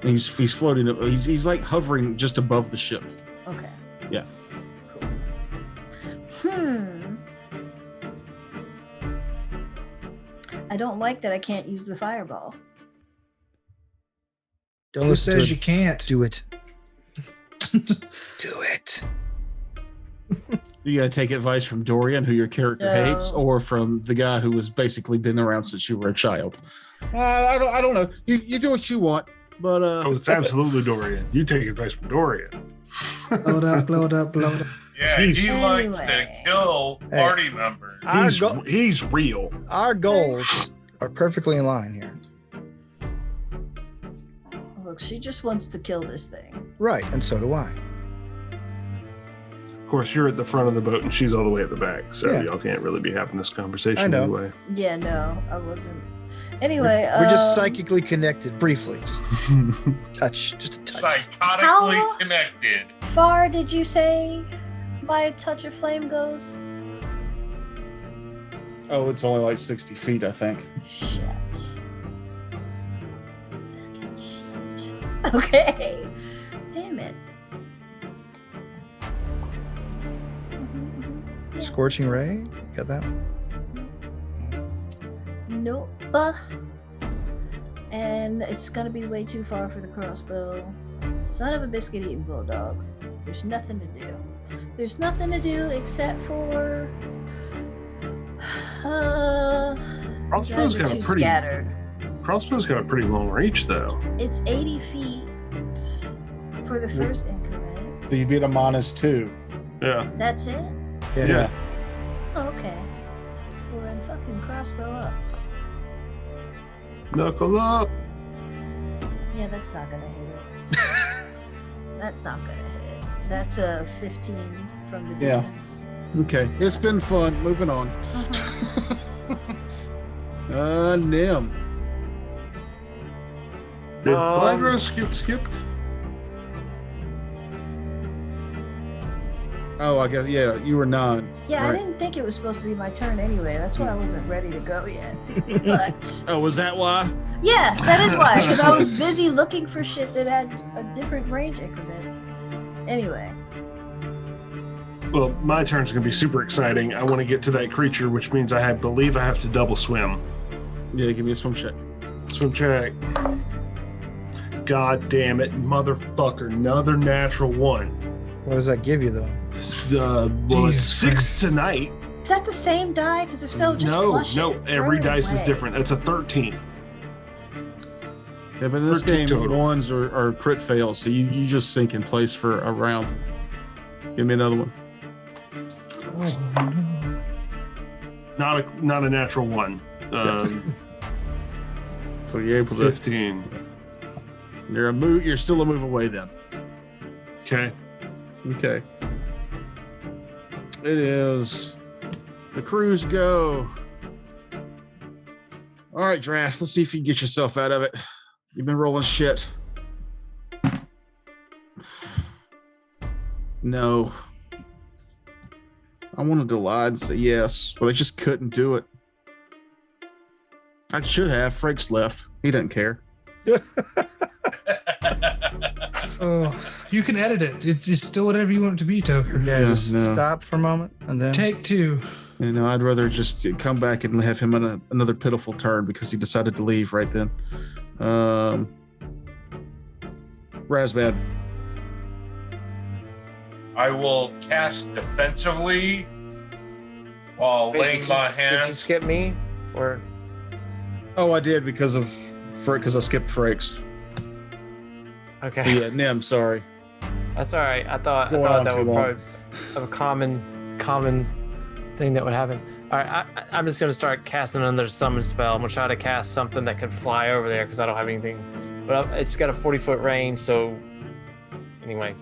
He's floating. He's like hovering just above the ship. Okay. Yeah. Cool. I don't like that I can't use the fireball. Don't Who listen says to you can't? Do it. Do it. You gotta take advice from Dorian, who your character hates, No. or from the guy who has basically been around since you were a child. I don't know. You do what you want, but Oh, it's absolutely Dorian. You take advice from Dorian. Blow it up, blow it up, blow it up. Yeah, Jeez. he likes to Anyway. kill Hey. party members. He's real. Our goals are perfectly in line here. Look, she just wants to kill this thing. Right, and so do I. Of course, you're at the front of the boat and she's all the way at the back, so Yeah. y'all can't really be having this conversation I know. anyway. Yeah, no, I wasn't. Anyway, We're just psychically connected briefly. Just a touch. Psychotically How- connected. far did you say my touch of flame goes? oh, it's only like 60 feet, I think. Shit. Fucking shit. Okay. Damn it. Yeah, Scorching ray? Got that? Nope. And it's gonna be way too far for the crossbow. Son of a biscuit eating bulldogs. There's nothing to do. There's nothing to do except for Crossbow's guys are got a too pretty scattered. crossbow's got a pretty long reach though. It's 80 feet for the first increment. So you'd be at a -2. Yeah. That's it? Yeah. Oh, okay. Well then fucking crossbow up. Knuckle up. Yeah, that's not gonna hit it. That's not gonna hit it. That's a 15 from the Yeah. distance. Okay. It's been fun. Moving on. Nim. Did Vladros get skipped? Oh, I guess, yeah, you were 9. Yeah, Right. I didn't think it was supposed to be my turn anyway. That's why I wasn't ready to go yet. But Oh, was that why? yeah, that is why. Because I was busy looking for shit that had a different range increment. Anyway. Well, my turn's gonna be super exciting. I want to get to that creature, which means I believe I have to double swim. Yeah, give me a swim check. Swim check. God damn it, motherfucker! Another natural one. What does that give you, though? Well, it's Jesus 6 Christ. tonight. Is that the same die? Because if so, just No, flush no, it. every Throw it dice is away. different. It's a 13. Yeah, but in this 13 game, total. ones are crit fails, so you just sink in place for a round. Give me another one. Oh no. Not a natural one. So you're able to. 15. You're still a move away then. Okay. Okay. It is the crews go. All right, Draft. Let's see if you can get yourself out of it. You've been rolling shit. No. I wanted to lie and say yes, but I just couldn't do it. I should have. Frakes left. He doesn't care. Oh, you can edit it. It's still whatever you want it to be, Toker. Yeah, Yeah, just no. stop for a moment and then. Take 2. You know, I'd rather just come back and have him on another pitiful turn because he decided to leave right then. Razbad. I will cast defensively while Wait, laying my Did you hands. skip me? Or Oh, I did because I skipped Frakes. okay. So yeah, Nim, sorry. That's all right. I thought Going on that too would long. probably have a common thing that would happen. All right, I'm just gonna start casting another summon spell. I'm gonna try to cast something that can fly over there because I don't have anything. But it's got a 40-foot range. So anyway,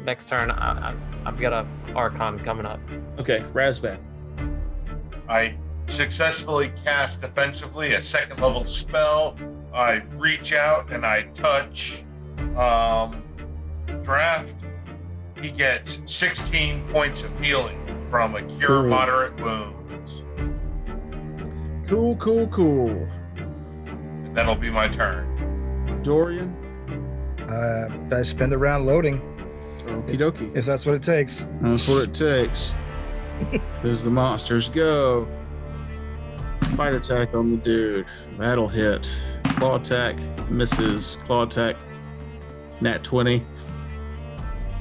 next turn I've got a Archon coming up. Okay, Razbad. I successfully cast defensively a second level spell. I reach out and I touch Draft. He gets 16 points of healing from a cure Cool. moderate wounds. Cool. And that'll be my turn. Dorian. I spend a round loading Okie dokie. if that's what it takes. That's what it takes. As the monsters go. Bite attack on the dude. That'll hit. Claw attack misses. Claw attack. Nat 20.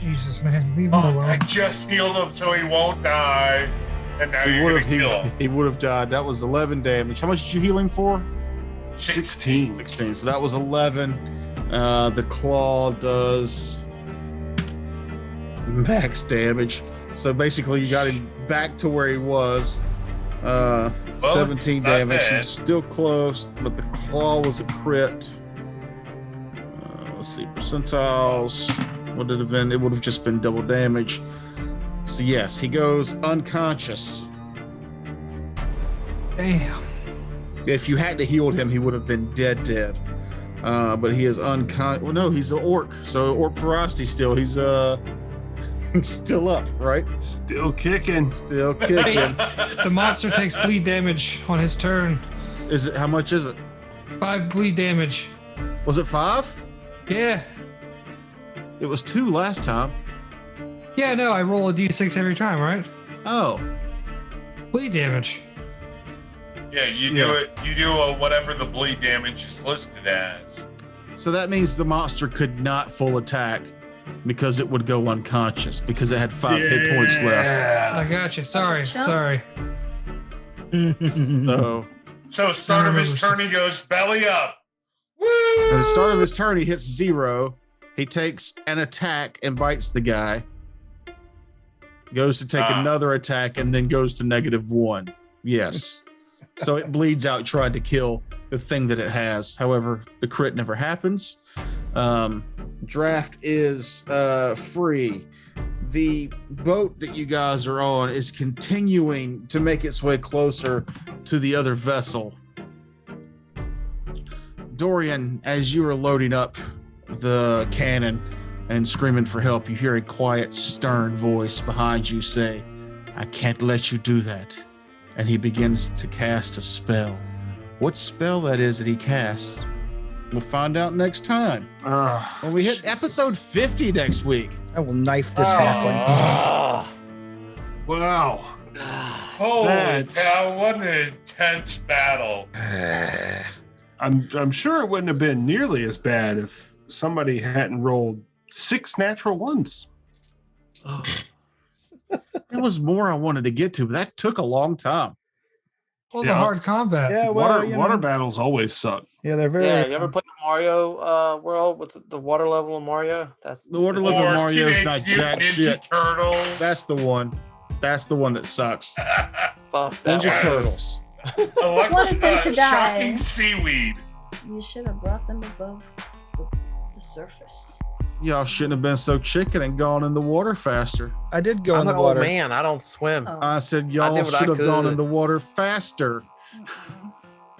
Jesus, man, leave him Oh, alone. I just healed him so he won't die. And now you're going to kill him. He would have died. That was 11 damage. How much did you heal him for? 16. 16. So that was 11. The claw does max damage. So basically, you got him back to where he was. 17 not damage. bad. He's still close, but the claw was a crit. Let's see, percentiles. What would it have been? It would have just been double damage. So yes, he goes unconscious. Damn. If you hadn't healed him, he would have been dead. But he is unconscious. Well, no, he's an orc. So orc ferocity still. He's still up, right? Still kicking. Still kicking. The monster takes bleed damage on his turn. Is it? How much is it? 5 bleed damage. Was it 5? Yeah. It was 2 last time. Yeah, no, I roll a d6 every time, right? Oh, Bleed damage. Yeah, you do Yeah. it. You do whatever the bleed damage is listed as. so that means the monster could not full attack because it would go unconscious because it had 5 hit points left. I got you. Sorry. Chump. Sorry. So So start of his turn, he goes belly up. Woo! at the start of his turn, he hits 0. He takes an attack and bites the guy. Goes to take another attack and then goes to -1. Yes. So it bleeds out trying to kill the thing that it has. However, the crit never happens. Draft is free. The boat that you guys are on is continuing to make its way closer to the other vessel. Dorian, as you are loading up the cannon and screaming for help, you hear a quiet, stern voice behind you say, "I can't let you do that." And he begins to cast a spell. What spell that is that he casts, we'll find out next time. When we hit episode 50 next week. I will knife this halfling. Wow. Holy That's- cow! What an intense battle. I'm sure it wouldn't have been nearly as bad if somebody hadn't rolled 6 natural ones. There was more I wanted to get to, but that took a long time. It was Yeah. a hard combat. Yeah, well, water you water know, battles always suck. yeah, they're very. Yeah, you ever played Mario World with the water level in Mario? That's The water level Or Mario is Teenage not Mutant jack Ninja shit. Turtles. That's the one. That's the one that sucks. fuck that Ninja one. Turtles. Wanted them to die. Shocking seaweed. You should have brought them above the surface. Y'all shouldn't have been so chicken and gone in the water faster. I did go I'm in the an old water. man. I don't swim. Oh. I said I y'all did what I should have gone could. in the water faster.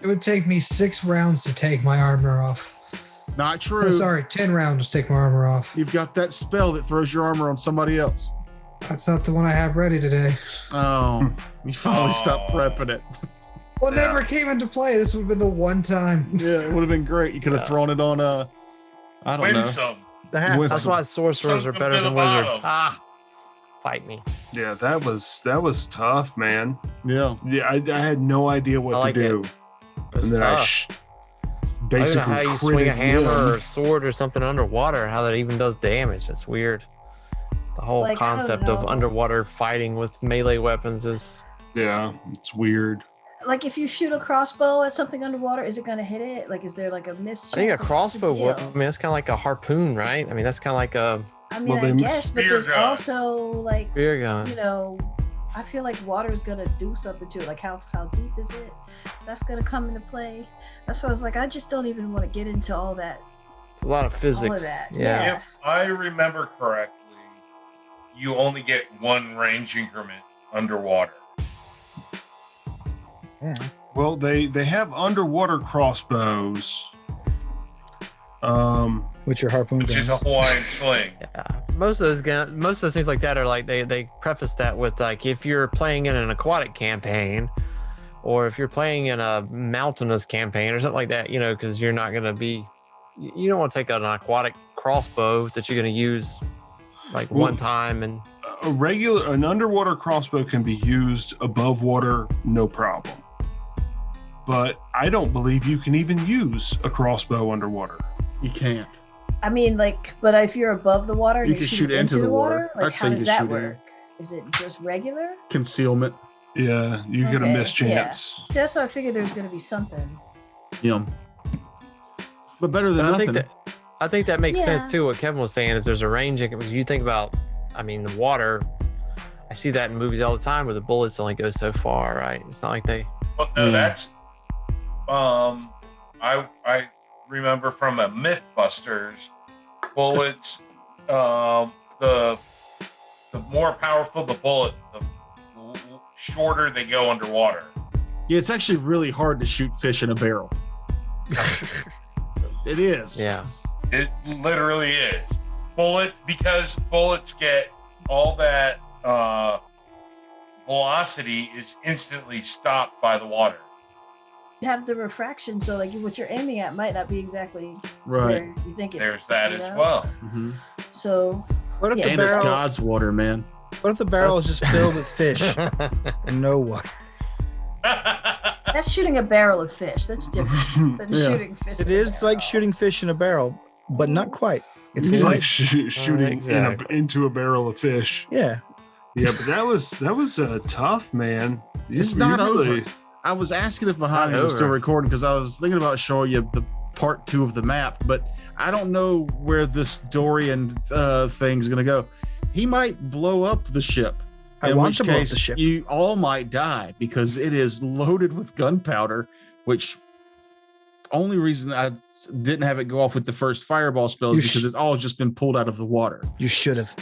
It would take me 6 rounds to take my armor off. Not Oh, true. sorry, 10 rounds to take my armor off. You've got that spell that throws your armor on somebody else. That's not the one I have ready today. Oh, you finally stopped prepping it. Well, it never came into play. This would have been the one time. Yeah, it would have been great. You could have thrown it on I don't know. Winsome. The half. With That's some- why sorcerers Sunk are better to the than wizards. bottom. Fight me. Yeah, that was tough, man. Yeah. Yeah, I had no idea what I like to do. It's And then tough. I don't basically know how you swing a critted hammer one. or a sword or something underwater, how that even does damage. That's weird. The whole Like, I don't concept of know. underwater fighting with melee weapons is Yeah, it's weird. Like if you shoot a crossbow at something underwater, is it gonna hit it? Like, is there like a miss? I think a chance? Like, what's the crossbow deal? weapon, I mean, that's kind of like a harpoon, right? I mean, that's kind of like a I mean, Well, I then guess, but spear there's gun. also like, spear gun. you know, I feel like water's gonna do something to it. Like how deep is it? That's gonna come into play. That's why I was like, I just don't even want to get into all that. It's a lot of physics. All of that. Yeah. If I remember correctly, you only get 1 range increment underwater. Well, they have underwater crossbows. With your harpoon Which is a guns. Hawaiian sling. Yeah. Most of those things like that are like they preface that with like if you're playing in an aquatic campaign or if you're playing in a mountainous campaign or something like that, you know, because you're not gonna be you don't want to take an aquatic crossbow that you're gonna use like Well, one time and an underwater crossbow can be used above water, no problem. but I don't believe you can even use a crossbow underwater. You can't. I mean, like, but if you're above the water, You you can shoot shoot into the water. Like, I'd say how you does can that shoot in. work? Is it just regular? Concealment. Yeah, you get a Okay, mischance. See, that's why I figured there was going to be something. But better than But nothing. I think that makes sense Yeah. too. What Kevin was saying, if there's a range, because you think about, I mean, the water. I see that in movies all the time where the bullets only go so far, right? It's not like they. Well, no, that's I remember from a MythBusters bullets. The more powerful the bullet, the shorter they go underwater. Yeah, it's actually really hard to shoot fish in a barrel. It is. Yeah. It literally is. Because bullets get all that velocity is instantly stopped by the water. You have the refraction, so like what you're aiming at might not be exactly Right. where you think it There's is, that you as know? well. Mm-hmm. So What if Yeah. the And it's barrel? God's water, man. What if the barrel is just filled with fish and no water? that's shooting a barrel of fish. That's different than Yeah. shooting fish. It in a is like barrel. shooting fish in a barrel, but not quite. It's It's like like, shooting exactly. into a barrel of fish. yeah. Yeah, but that was tough, man. It's not over. I was asking if Mahoney Not was still over. recording because I was thinking about showing you the part 2 of the map, but I don't know where this Dorian thing's gonna go. He might blow up the ship. I in want which to blow up case the ship. you all might die because it is loaded with gunpowder, which only reason I didn't have it go off with the first fireball spell is You because it's all just been pulled out of the water. You should have.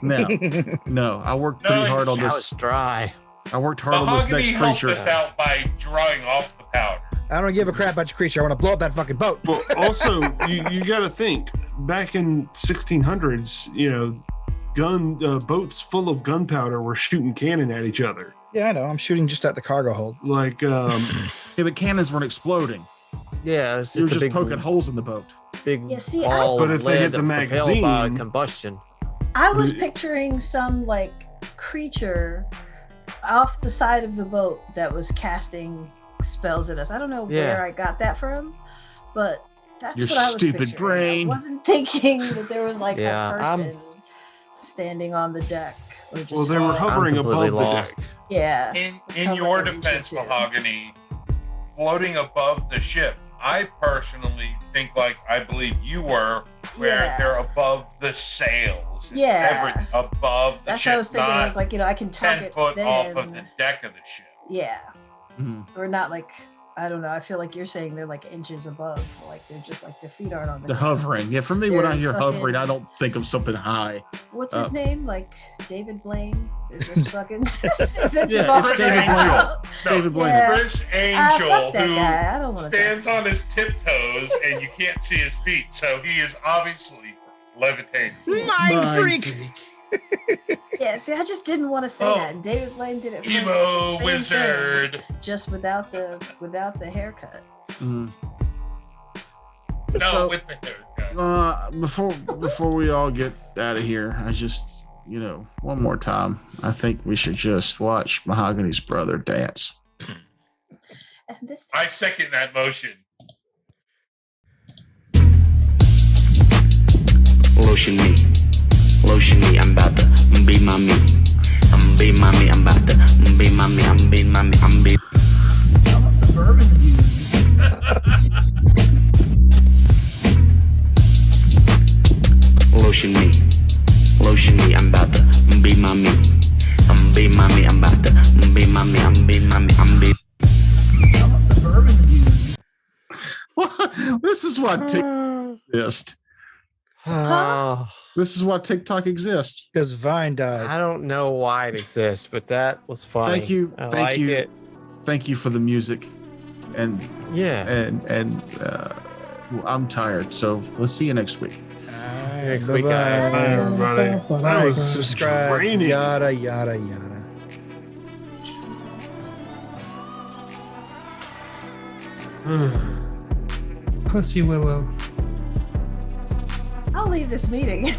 No, I worked No, pretty hard on Now this. it's dry. I worked hard on this Mahogany next helped creature. us out by drawing off the powder. I don't give a crap about your creature. I want to blow up that fucking boat. Well, also, you got to think back in 1600s, boats full of gunpowder were shooting cannon at each other. Yeah, I know. I'm shooting just at the cargo hold. Like, Yeah, but cannons weren't exploding. Yeah, it's You were just a just big, poking holes in the boat. big Yeah, see, ball But of if they hit lead the propelled by magazine- combustion. I was picturing some like creature off the side of the boat that was casting spells at us. I don't know where I got that from, but that's Your what I was stupid picturing. brain. I wasn't thinking that there was like Yeah, a I'm- person standing on the deck or just well, they were hovering I'm completely above the lost. deck. yeah. In Covered your in defense, shit, too. Mahogany, floating above the ship, I personally think like I believe you were, where Yeah. they're above the sails. and Yeah. above the That's ship, what I was thinking. I not was like, I can 10 target foot them. off of the deck of the ship. Yeah. Mhm. Or not like, I don't know. I feel like you're saying they're like inches above. Like they're just like their feet aren't on the They're ground. hovering. Yeah, for me, when I They're hear hovering, fucking- I don't think of something high. What's his Oh. name? Like David Blaine? They're just fucking 6 inches Yeah, off it's the David ground. Blaine. David Blaine. Yeah. Chris Fuck Angel, that who guy. I don't want to. stands on his tiptoes and you can't see his feet, so he is obviously levitating. Mind freak. Yeah, see, I just didn't want to say Oh. that. And David Blaine did it first. Emo Same thing, wizard. just without the haircut. Mhm. No, So, with the haircut. before we all get out of here, I just, one more time, I think we should just watch Mahogany's brother dance. And this I second that motion. Lotion me, I'm about to be my me. I'm be my me, I'm about to be my me, I'm be my me, I'm be. Lotion me, I'm about to be my me. I'm be my me, I'm about to be my me, I'm be my me, I'm be. This is why TikTok exists. Oh, This is why TikTok exists. Because Vine died. I don't know why it exists, but that was funny. Thank you, I thank like you. It. Thank you for the music, and Yeah. I'm tired. So let's see you next week. Next week, guys. Bye, everybody. That was Subscribe. draining. Yada yada yada. Pussy Willow. I'll leave this meeting.